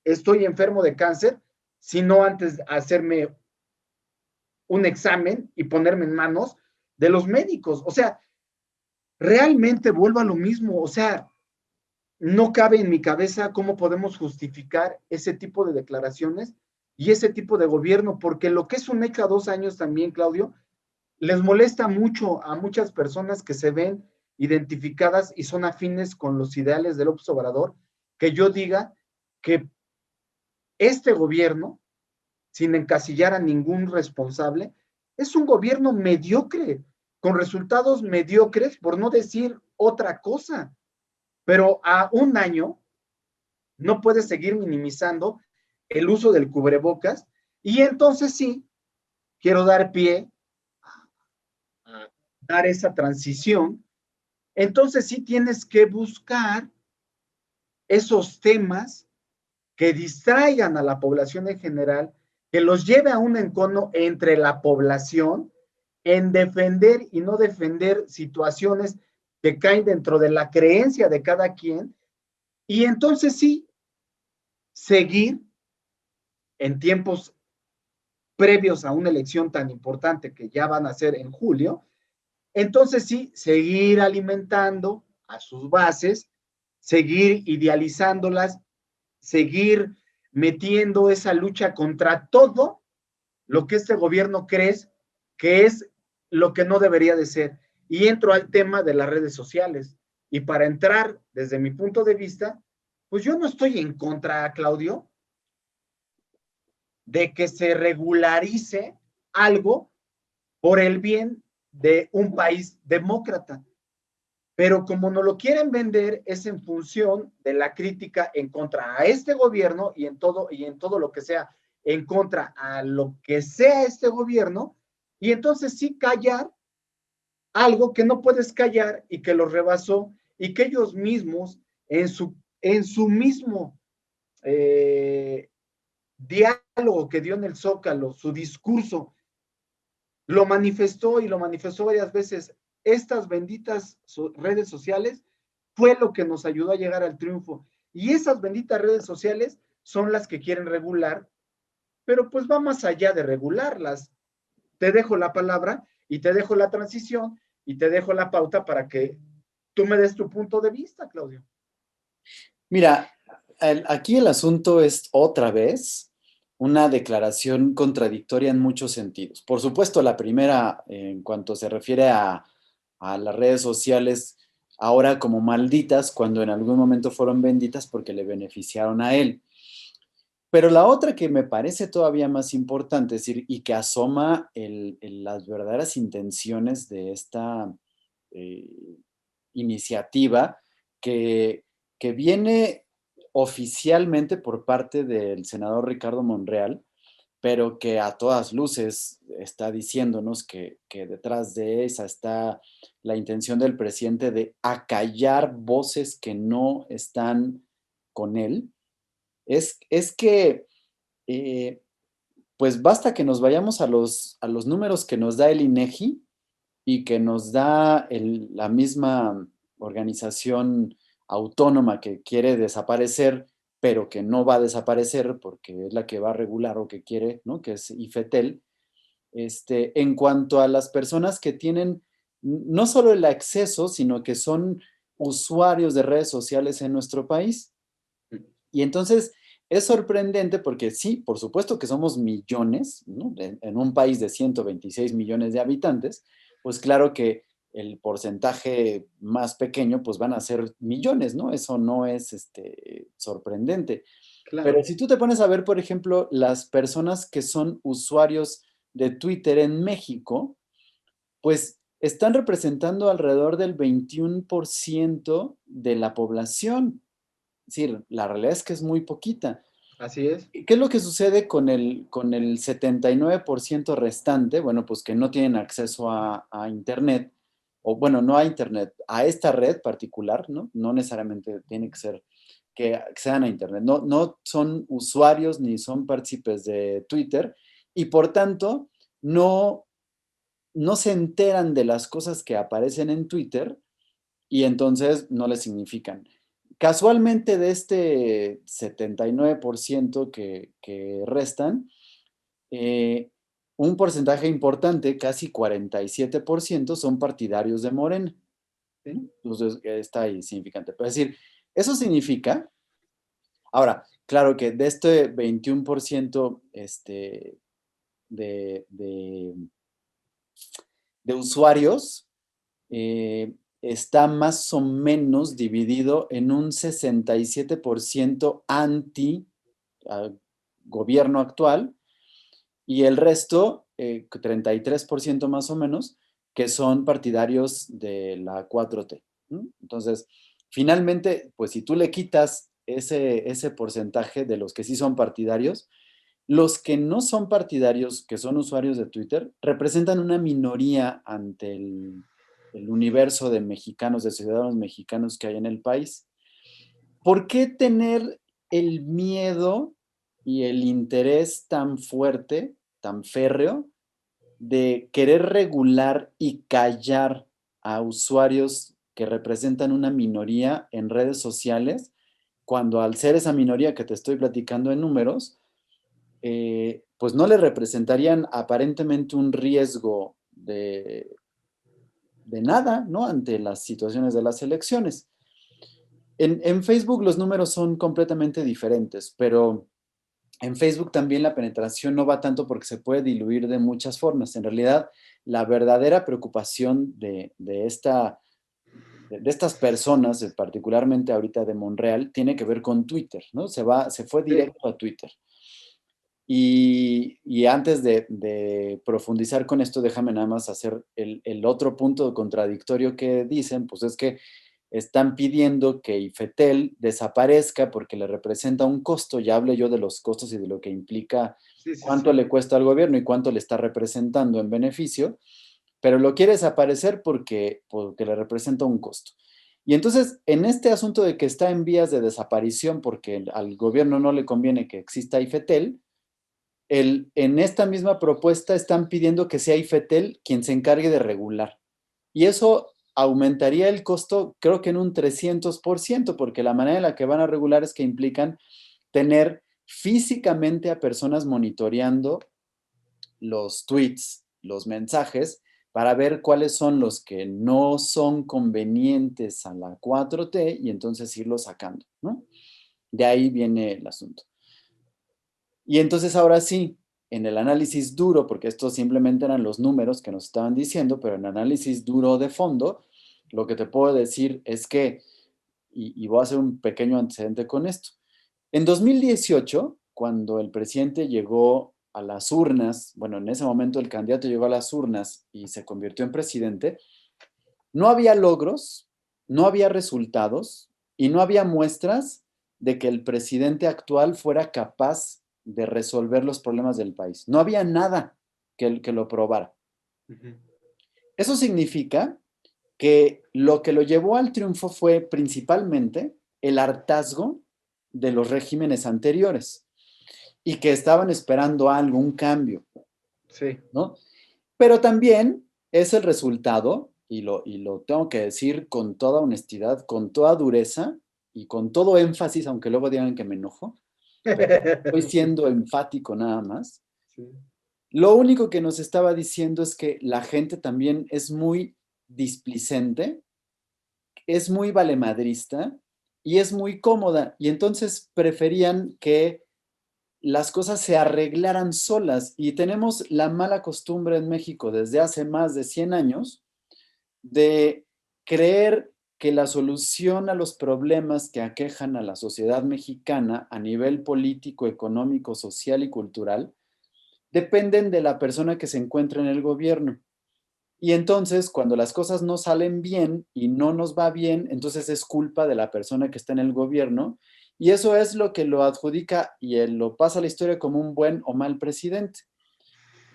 estoy enfermo de cáncer, sino antes de hacerme un examen y ponerme en manos de los médicos. O sea, realmente vuelvo a lo mismo. O sea, no cabe en mi cabeza cómo podemos justificar ese tipo de declaraciones y ese tipo de gobierno, porque lo que es un hecho a 2 años también, Claudio, les molesta mucho a muchas personas que se ven identificadas y son afines con los ideales del López Obrador, que yo diga que este gobierno, sin encasillar a ningún responsable, es un gobierno mediocre, con resultados mediocres, por no decir otra cosa. Pero a 1 año no puedes seguir minimizando el uso del cubrebocas y entonces sí, quiero dar pie a dar esa transición. Entonces sí tienes que buscar esos temas que distraigan a la población en general, que los lleve a un encono entre la población en defender y no defender situaciones que caen dentro de la creencia de cada quien, y entonces sí, seguir en tiempos previos a una elección tan importante que ya van a ser en julio, entonces sí, seguir alimentando a sus bases, seguir idealizándolas, seguir metiendo esa lucha contra todo lo que este gobierno cree que es lo que no debería de ser. Y entro al tema de las redes sociales. Y para entrar, desde mi punto de vista, pues yo no estoy en contra, Claudio, de que se regularice algo por el bien de un país demócrata. Pero como no lo quieren vender, es en función de la crítica en contra a este gobierno y en todo lo que sea en contra a lo que sea este gobierno, y entonces sí callar algo que no puedes callar y que lo rebasó y que ellos mismos en su mismo eh, diálogo que dio en el Zócalo, su discurso, lo manifestó y lo manifestó varias veces. Estas benditas redes sociales fue lo que nos ayudó a llegar al triunfo. Y esas benditas redes sociales son las que quieren regular, pero pues va más allá de regularlas. Te dejo la palabra y te dejo la transición y te dejo la pauta para que tú me des tu punto de vista, Claudio. Mira, aquí el asunto es otra vez una declaración contradictoria en muchos sentidos. Por supuesto, la primera, en cuanto se refiere a las redes sociales, ahora como malditas, cuando en algún momento fueron benditas porque le beneficiaron a él. Pero la otra que me parece todavía más importante, es decir, y que asoma las verdaderas intenciones de esta eh, iniciativa que viene oficialmente por parte del senador Ricardo Monreal, pero que a todas luces está diciéndonos que detrás de esa está la intención del presidente de acallar voces que no están con él. Es que, eh, pues basta que nos vayamos a los números que nos da el INEGI y que nos da la misma organización autónoma que quiere desaparecer, pero que no va a desaparecer porque es la que va a regular o que quiere, ¿no? Que es IFETEL. En cuanto a las personas que tienen no solo el acceso, sino que son usuarios de redes sociales en nuestro país. Y entonces es sorprendente porque sí, por supuesto que somos millones, ¿no? En un país de 126 millones de habitantes, pues claro que el porcentaje más pequeño pues van a ser millones, ¿no? Eso no es sorprendente. Claro. Pero si tú te pones a ver, por ejemplo, las personas que son usuarios de Twitter en México, pues están representando alrededor del 21% de la población. Es decir, la realidad es que es muy poquita. Así es. ¿Qué es lo que sucede con el 79% restante? Bueno, pues que no tienen acceso a Internet, o bueno, no a Internet, a esta red particular, ¿no? No necesariamente tiene que ser que accedan a Internet. No, no son usuarios ni son partícipes de Twitter y por tanto no, no se enteran de las cosas que aparecen en Twitter y entonces no les significan. Casualmente de este 79% que restan, un porcentaje importante, casi 47%, son partidarios de Morena. ¿Sí? Entonces, está ahí significante. Pero es decir, eso significa, ahora, claro que de este 21% de, de, de usuarios, está más o menos dividido en un 67% anti gobierno actual y el resto, 33% más o menos, que son partidarios de la 4T. ¿No? Entonces, finalmente, pues si tú le quitas ese porcentaje de los que sí son partidarios, los que no son partidarios, que son usuarios de Twitter, representan una minoría ante el universo de mexicanos, de ciudadanos mexicanos que hay en el país. ¿Por qué tener el miedo y el interés tan fuerte, tan férreo, de querer regular y callar a usuarios que representan una minoría en redes sociales, cuando al ser esa minoría que te estoy platicando en números, pues no le representarían aparentemente un riesgo de nada, ¿no? Ante las situaciones de las elecciones. En Facebook los números son completamente diferentes, pero en Facebook también la penetración no va tanto porque se puede diluir de muchas formas. En realidad, la verdadera preocupación de estas personas, particularmente ahorita de Monreal, tiene que ver con Twitter, ¿no? Se fue directo a Twitter. Y antes de profundizar con esto, déjame nada más hacer el otro punto contradictorio que dicen, pues es que están pidiendo que IFETEL desaparezca porque le representa un costo. Ya hablé yo de los costos y de lo que implica, cuánto le cuesta al gobierno y cuánto le está representando en beneficio, pero lo quiere desaparecer porque le representa un costo. Y entonces, en este asunto de que está en vías de desaparición porque al gobierno no le conviene que exista IFETEL, en esta misma propuesta están pidiendo que sea IFETEL quien se encargue de regular. Y eso aumentaría el costo, creo que en un 300%, porque la manera en la que van a regular es que implican tener físicamente a personas monitoreando los tweets, los mensajes, para ver cuáles son los que no son convenientes a la 4T y entonces irlos sacando, ¿no? De ahí viene el asunto. Y entonces ahora sí, en el análisis duro, porque estos simplemente eran los números que nos estaban diciendo, pero en análisis duro de fondo, lo que te puedo decir es que, y voy a hacer un pequeño antecedente con esto, en 2018, cuando el presidente llegó a las urnas, bueno, en ese momento el candidato llegó a las urnas y se convirtió en presidente, no había logros, no había resultados y no había muestras de que el presidente actual fuera capaz de resolver los problemas del país. No había nada que lo probara. Eso significa que lo que lo llevó al triunfo fue principalmente el hartazgo de los regímenes anteriores y que estaban esperando algo, un cambio. Sí. ¿No? Pero también es el resultado, y lo tengo que decir con toda honestidad, con toda dureza y con todo énfasis, aunque luego digan que me enojo, pero estoy siendo enfático nada más. Sí. Lo único que nos estaba diciendo es que la gente también es muy displicente, es muy valemadrista y es muy cómoda. Y entonces preferían que las cosas se arreglaran solas. Y tenemos la mala costumbre en México desde hace más de 100 años de creer que la solución a los problemas que aquejan a la sociedad mexicana a nivel político, económico, social y cultural dependen de la persona que se encuentra en el gobierno. Y entonces, cuando las cosas no salen bien y no nos va bien, entonces es culpa de la persona que está en el gobierno. Y eso es lo que lo adjudica y él lo pasa a la historia como un buen o mal presidente.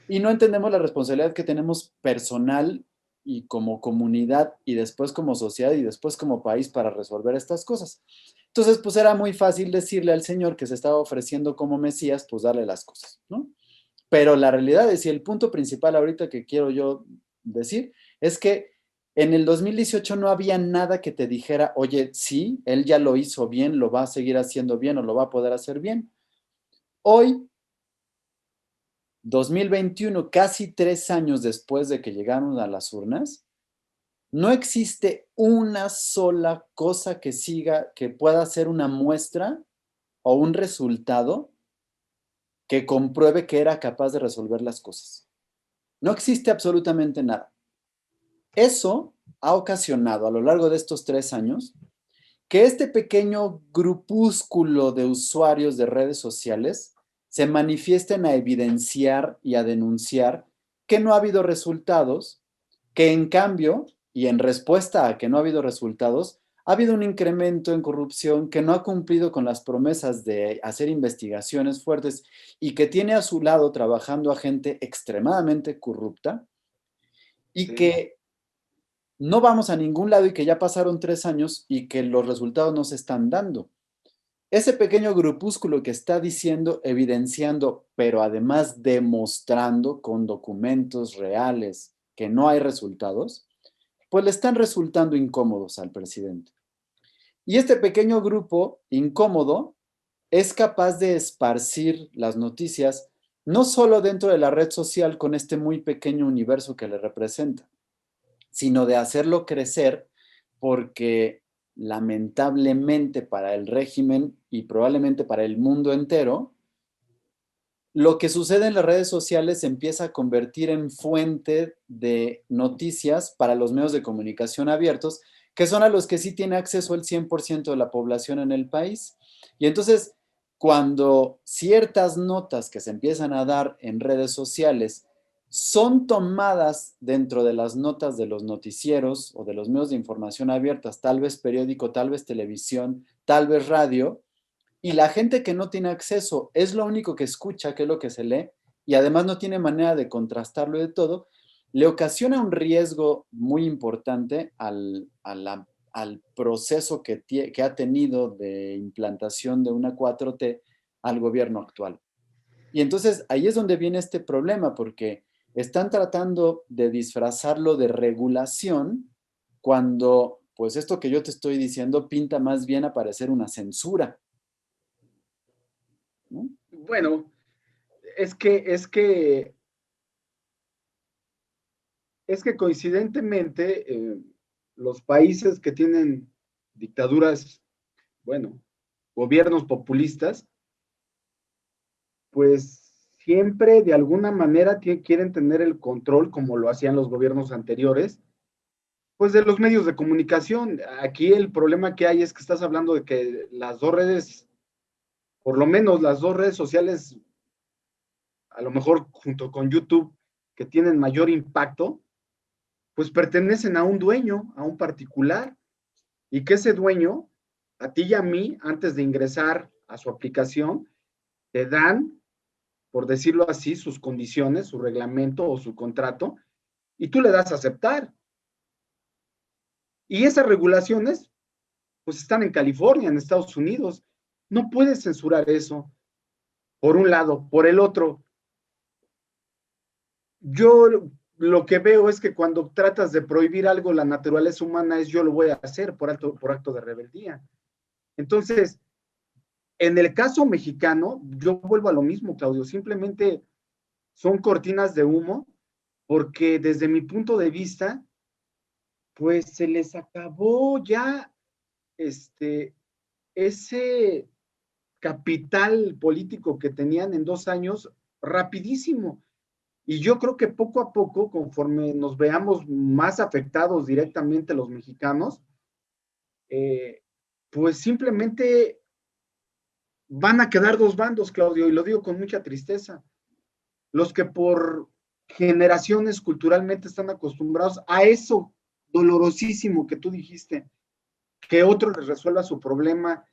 Y no entendemos la responsabilidad que tenemos personal y como comunidad y después como sociedad y después como país para resolver estas cosas. Entonces, pues era muy fácil decirle al señor que se estaba ofreciendo como Mesías, pues darle las cosas, ¿no? Pero la realidad es, y el punto principal ahorita que quiero yo decir, es que En el 2018 no había nada que te dijera, oye, sí, él ya lo hizo bien, lo va a seguir haciendo bien o lo va a poder hacer bien. Hoy, 2021, casi 3 años después de que llegaron a las urnas, no existe una sola cosa que siga, que pueda ser una muestra o un resultado que compruebe que era capaz de resolver las cosas. No existe absolutamente nada. Eso ha ocasionado a lo largo de estos 3 años que este pequeño grupúsculo de usuarios de redes sociales se manifiesten a evidenciar y a denunciar que no ha habido resultados, que en cambio, y en respuesta a que no ha habido resultados, ha habido un incremento en corrupción que no ha cumplido con las promesas de hacer investigaciones fuertes y que tiene a su lado trabajando a gente extremadamente corrupta y Sí. que no vamos a ningún lado y que ya pasaron 3 años y que los resultados no se están dando. Ese pequeño grupúsculo que está diciendo, evidenciando, pero además demostrando con documentos reales que no hay resultados, pues le están resultando incómodos al presidente. Y este pequeño grupo incómodo es capaz de esparcir las noticias no solo dentro de la red social con este muy pequeño universo que le representa, sino de hacerlo crecer porque lamentablemente para el régimen y probablemente para el mundo entero, lo que sucede en las redes sociales se empieza a convertir en fuente de noticias para los medios de comunicación abiertos, que son a los que sí tiene acceso el 100% de la población en el país. Y entonces, cuando ciertas notas que se empiezan a dar en redes sociales son tomadas dentro de las notas de los noticieros o de los medios de información abiertas, tal vez periódico, tal vez televisión, tal vez radio, y la gente que no tiene acceso es lo único que escucha, que es lo que se lee, y además no tiene manera de contrastarlo y de todo, le ocasiona un riesgo muy importante al proceso que ha tenido de implantación de una 4T al gobierno actual. Y entonces ahí es donde viene este problema, porque están tratando de disfrazarlo de regulación cuando, pues esto que yo te estoy diciendo pinta más bien a parecer una censura, ¿no? Bueno, es que coincidentemente, los países que tienen dictaduras, bueno, gobiernos populistas, pues siempre de alguna manera quieren tener el control, como lo hacían los gobiernos anteriores, pues de los medios de comunicación. Aquí el problema que hay es que estás hablando de que las dos redes, por lo menos las dos redes sociales, a lo mejor junto con YouTube, que tienen mayor impacto, pues pertenecen a un dueño, a un particular, y que ese dueño, a ti y a mí, antes de ingresar a su aplicación, te dan, por decirlo así, sus condiciones, su reglamento o su contrato, y tú le das a aceptar. Y esas regulaciones, pues están en California, en Estados Unidos. No puedes censurar eso, por un lado. Por el otro, yo lo que veo es que cuando tratas de prohibir algo, la naturaleza humana es yo lo voy a hacer por acto de rebeldía. Entonces, en el caso mexicano, yo vuelvo a lo mismo, Claudio, simplemente son cortinas de humo, porque desde mi punto de vista, pues se les acabó ya ese capital político que tenían en 2 años rapidísimo. Y yo creo que poco a poco, conforme nos veamos más afectados directamente los mexicanos, eh, pues simplemente van a quedar dos bandos, Claudio, y lo digo con mucha tristeza. Los que por generaciones culturalmente están acostumbrados a eso dolorosísimo que tú dijiste, que otro les resuelva su problema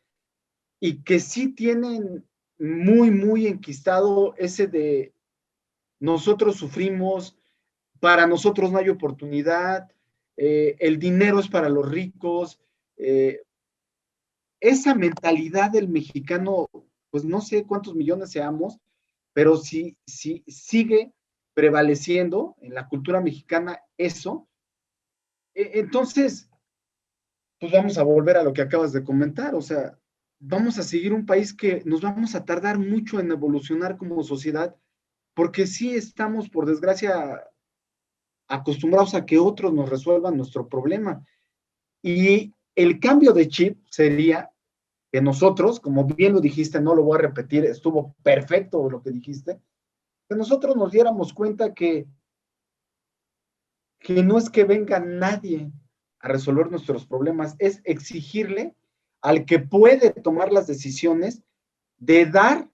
y que sí tienen muy, muy enquistado ese de nosotros sufrimos, para nosotros no hay oportunidad, el dinero es para los ricos, esa mentalidad del mexicano, pues no sé cuántos millones seamos, pero sí sigue prevaleciendo en la cultura mexicana eso, Entonces, pues vamos a volver a lo que acabas de comentar, o sea, vamos a seguir un país que nos vamos a tardar mucho en evolucionar como sociedad, porque sí estamos, por desgracia, acostumbrados a que otros nos resuelvan nuestro problema. Y el cambio de chip sería que nosotros, como bien lo dijiste, no lo voy a repetir, estuvo perfecto lo que dijiste, que nosotros nos diéramos cuenta que no es que venga nadie a resolver nuestros problemas, es exigirle al que puede tomar las decisiones de dar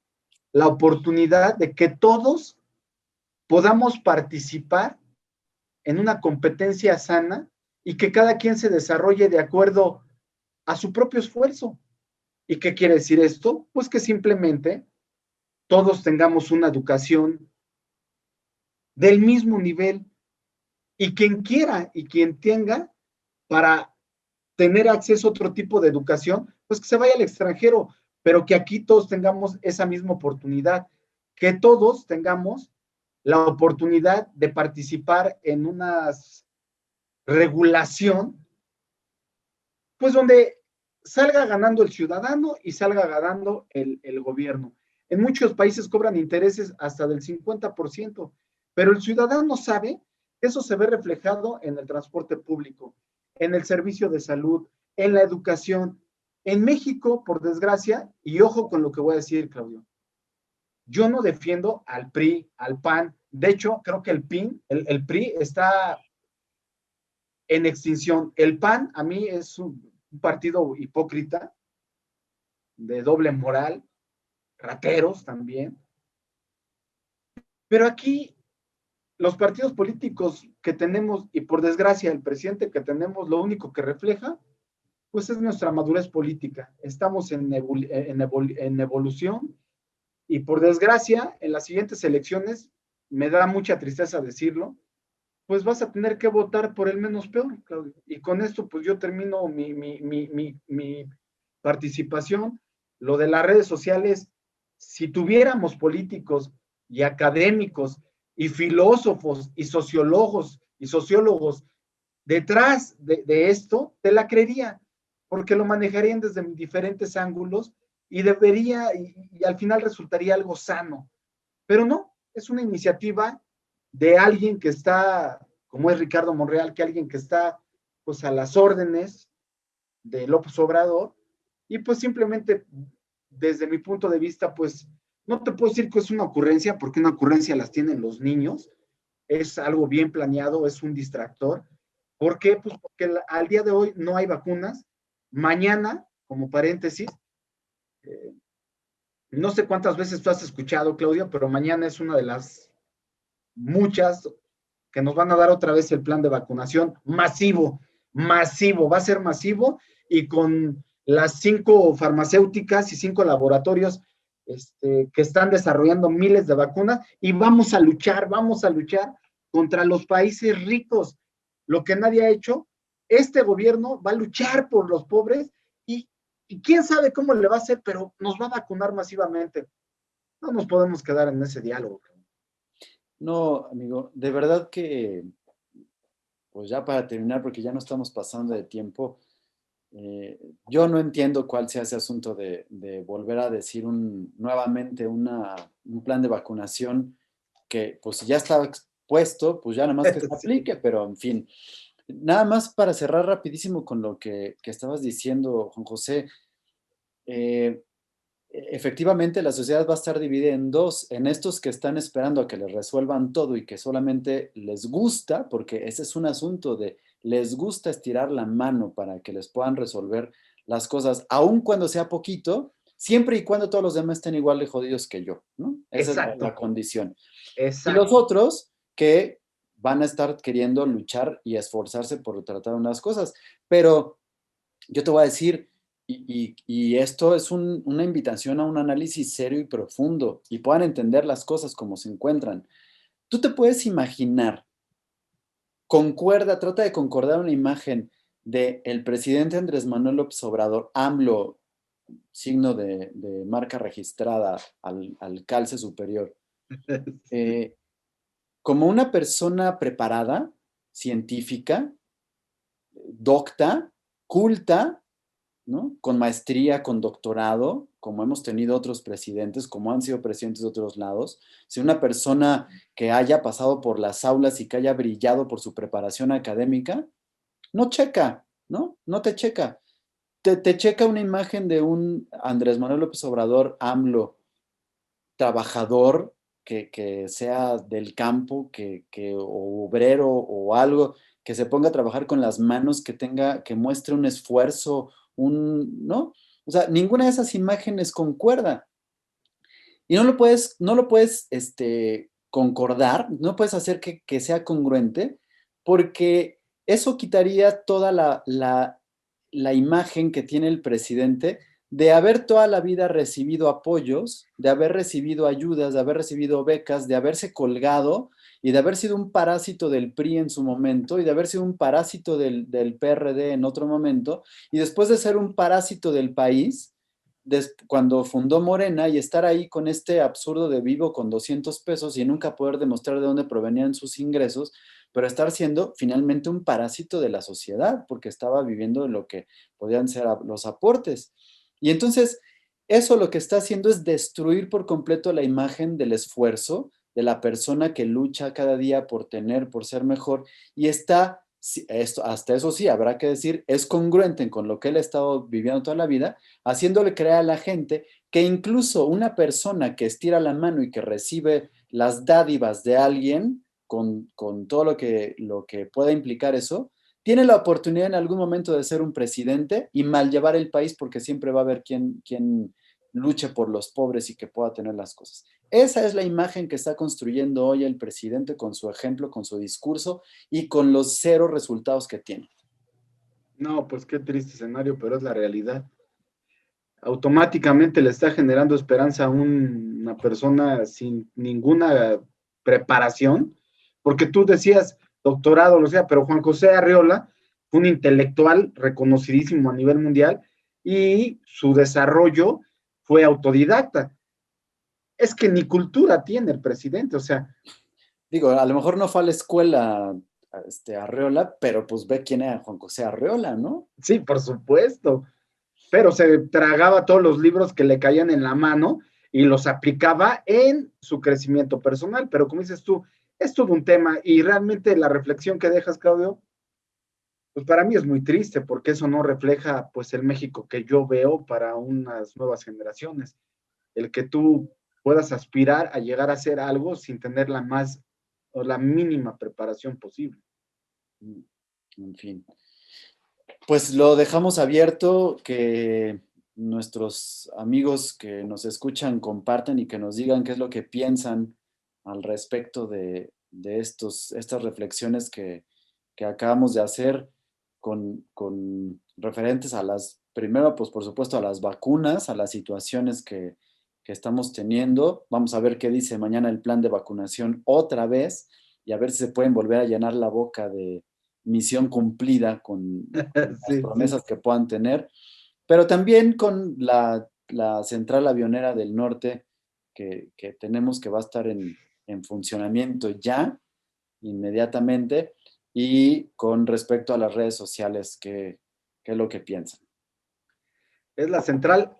la oportunidad de que todos podamos participar en una competencia sana y que cada quien se desarrolle de acuerdo a su propio esfuerzo. ¿Y qué quiere decir esto? Pues que simplemente todos tengamos una educación del mismo nivel y quien quiera y quien tenga para tener acceso a otro tipo de educación, pues que se vaya al extranjero, pero que aquí todos tengamos esa misma oportunidad, que todos tengamos la oportunidad de participar en una regulación, pues donde salga ganando el ciudadano y salga ganando el gobierno. En muchos países cobran intereses hasta del 50%, pero el ciudadano sabe que eso se ve reflejado en el transporte público, en el servicio de salud, en la educación. En México, por desgracia, y ojo con lo que voy a decir, Claudio, yo no defiendo al PRI, al PAN. De hecho, creo que el PRI está en extinción. El PAN a mí es un partido hipócrita, de doble moral, rateros también. Pero aquí los partidos políticos que tenemos, y por desgracia el presidente que tenemos, lo único que refleja, pues es nuestra madurez política. Estamos en evolución y por desgracia en las siguientes elecciones, me da mucha tristeza decirlo, pues vas a tener que votar por el menos peor, Claudio. Y con esto, pues yo termino mi participación. Lo de las redes sociales, si tuviéramos políticos y académicos y filósofos y sociólogos detrás de esto, te la creería, porque lo manejarían desde diferentes ángulos y debería, y al final resultaría algo sano. Pero no, es una iniciativa de alguien que está, como es Ricardo Monreal, que alguien que está pues a las órdenes de López Obrador, y pues simplemente desde mi punto de vista, pues no te puedo decir que es una ocurrencia, porque una ocurrencia las tienen los niños, es algo bien planeado, es un distractor. ¿Por qué? Pues porque al día de hoy no hay vacunas. Mañana, como paréntesis, eh, no sé cuántas veces tú has escuchado, Claudia, pero mañana es una de las muchas que nos van a dar otra vez el plan de vacunación masivo, masivo, va a ser masivo y con las 5 farmacéuticas y 5 laboratorios que están desarrollando miles de vacunas y vamos a luchar contra los países ricos. Lo que nadie ha hecho, este gobierno va a luchar por los pobres y quién sabe cómo le va a hacer, pero nos va a vacunar masivamente. No nos podemos quedar en ese diálogo. No, amigo, de verdad que, pues ya para terminar, porque ya no estamos pasando de tiempo, yo no entiendo cuál sea ese asunto de volver a decir nuevamente un plan de vacunación que pues si ya estaba expuesto, pues ya nada más que se Sí. aplique, pero en fin. Nada más para cerrar rapidísimo con lo que estabas diciendo, Juan José. eh, Efectivamente, la sociedad va a estar dividida en dos, en estos que están esperando a que les resuelvan todo y que solamente les gusta, porque ese es un asunto de les gusta estirar la mano para que les puedan resolver las cosas, aun cuando sea poquito, siempre y cuando todos los demás estén igual de jodidos que yo, ¿no? Esa es la Exacto, condición. Y los exacto. otros que van a estar queriendo luchar y esforzarse por tratar unas cosas, pero yo te voy a decir, y esto es una invitación a un análisis serio y profundo y puedan entender las cosas como se encuentran. Tú te puedes imaginar, trata de concordar una imagen de el presidente Andrés Manuel López Obrador, AMLO, signo de marca registrada al calce superior, como una persona preparada, científica, docta, culta, ¿no? Con maestría, con doctorado, como hemos tenido otros presidentes, como han sido presidentes de otros lados, si una persona que haya pasado por las aulas y que haya brillado por su preparación académica, no checa, ¿no? No te checa. Te checa una imagen de un Andrés Manuel López Obrador, AMLO, trabajador, que sea del campo, o obrero o algo, que se ponga a trabajar con las manos, que muestre un esfuerzo, ¿no? O sea, ninguna de esas imágenes concuerda. Y no lo puedes concordar, no puedes hacer que sea congruente, porque eso quitaría toda la imagen que tiene el presidente de haber toda la vida recibido apoyos, de haber recibido ayudas, de haber recibido becas, de haberse colgado y de haber sido un parásito del PRI en su momento y de haber sido un parásito del PRD en otro momento y después de ser un parásito del país, cuando fundó Morena y estar ahí con este absurdo de vivo con 200 pesos y nunca poder demostrar de dónde provenían sus ingresos, pero estar siendo finalmente un parásito de la sociedad porque estaba viviendo de lo que podían ser los aportes. Y entonces, eso lo que está haciendo es destruir por completo la imagen del esfuerzo de la persona que lucha cada día por tener, por ser mejor, y está, hasta eso sí, habrá que decir, es congruente con lo que él ha estado viviendo toda la vida, haciéndole creer a la gente que incluso una persona que estira la mano y que recibe las dádivas de alguien, con todo lo que pueda implicar eso, tiene la oportunidad en algún momento de ser un presidente y mal llevar el país porque siempre va a haber quien luche por los pobres y que pueda tener las cosas. Esa es la imagen que está construyendo hoy el presidente con su ejemplo, con su discurso y con los cero resultados que tiene. No, pues qué triste escenario, pero es la realidad. Automáticamente le está generando esperanza a una persona sin ninguna preparación, porque tú decías doctorado, lo sea, pero Juan José Arriola fue un intelectual reconocidísimo a nivel mundial y su desarrollo fue autodidacta. Es que ni cultura tiene el presidente, o sea. Digo, a lo mejor no fue a la escuela Arreola, pero pues ve quién era Juan José Arreola, ¿no? Sí, por supuesto, pero se tragaba todos los libros que le caían en la mano y los aplicaba en su crecimiento personal, pero como dices tú, es todo un tema y realmente la reflexión que dejas, Claudio, pues para mí es muy triste porque eso no refleja pues el México que yo veo para unas nuevas generaciones, el que tú puedas aspirar a llegar a hacer algo sin tener la más o la mínima preparación posible. En fin. Pues lo dejamos abierto, que nuestros amigos que nos escuchan compartan y que nos digan qué es lo que piensan al respecto de estas reflexiones que acabamos de hacer con referentes a primero, pues por supuesto, a las vacunas, a las situaciones que estamos teniendo. Vamos a ver qué dice mañana el plan de vacunación otra vez y a ver si se pueden volver a llenar la boca de misión cumplida con las Sí, promesas que puedan tener, pero también con la central avionera del norte que tenemos, que va a estar en funcionamiento ya, inmediatamente, y con respecto a las redes sociales, ¿qué es lo que piensan? es la central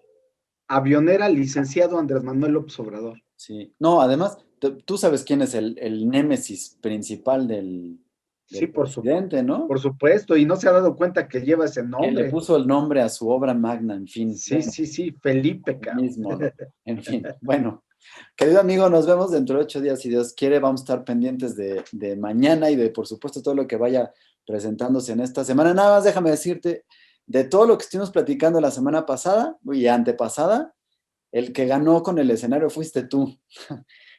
avionera licenciado Andrés Manuel López Obrador. Sí, no, además, tú sabes quién es el némesis principal del Sí, presidente, ¿no? por supuesto, y no se ha dado cuenta que lleva ese Que le nombre. puso el nombre a su obra magna, en fin. Sí, Bueno, sí, Felipe, cabrón. mismo, ¿no? En fin, bueno. Querido amigo, nos vemos dentro de 8 días, si Dios quiere. Vamos a estar pendientes de mañana y de, por supuesto, todo lo que vaya presentándose en esta semana. Nada más déjame decirte, de todo lo que estuvimos platicando la semana pasada y antepasada, el que ganó con el escenario fuiste tú.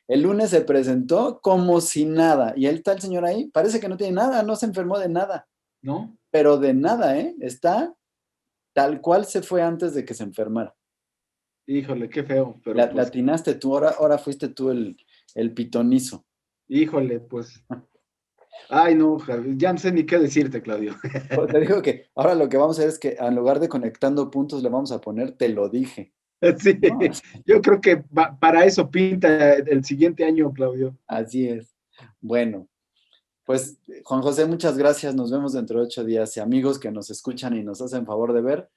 El lunes se presentó como si nada, y él está el señor ahí, parece que no tiene nada, no se enfermó de nada, ¿No? pero de nada, ¿eh? Está tal cual se fue antes de que se enfermara. Híjole, qué feo, pero La pues, atinaste tú, ahora fuiste tú el pitonizo. híjole, pues. Ay, no, ya no sé ni qué decirte, Claudio. Te digo que ahora lo que vamos a hacer es que en lugar de conectando puntos le vamos a poner te lo dije. Sí, ¿No? yo creo que para eso pinta el siguiente año, Claudio. Así es. Bueno, Pues, Juan José, muchas gracias. Nos vemos dentro de 8 días. Y amigos que nos escuchan y nos hacen favor de ver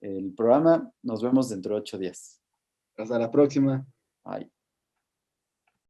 el programa, nos vemos dentro de 8 días. Hasta la próxima. Bye.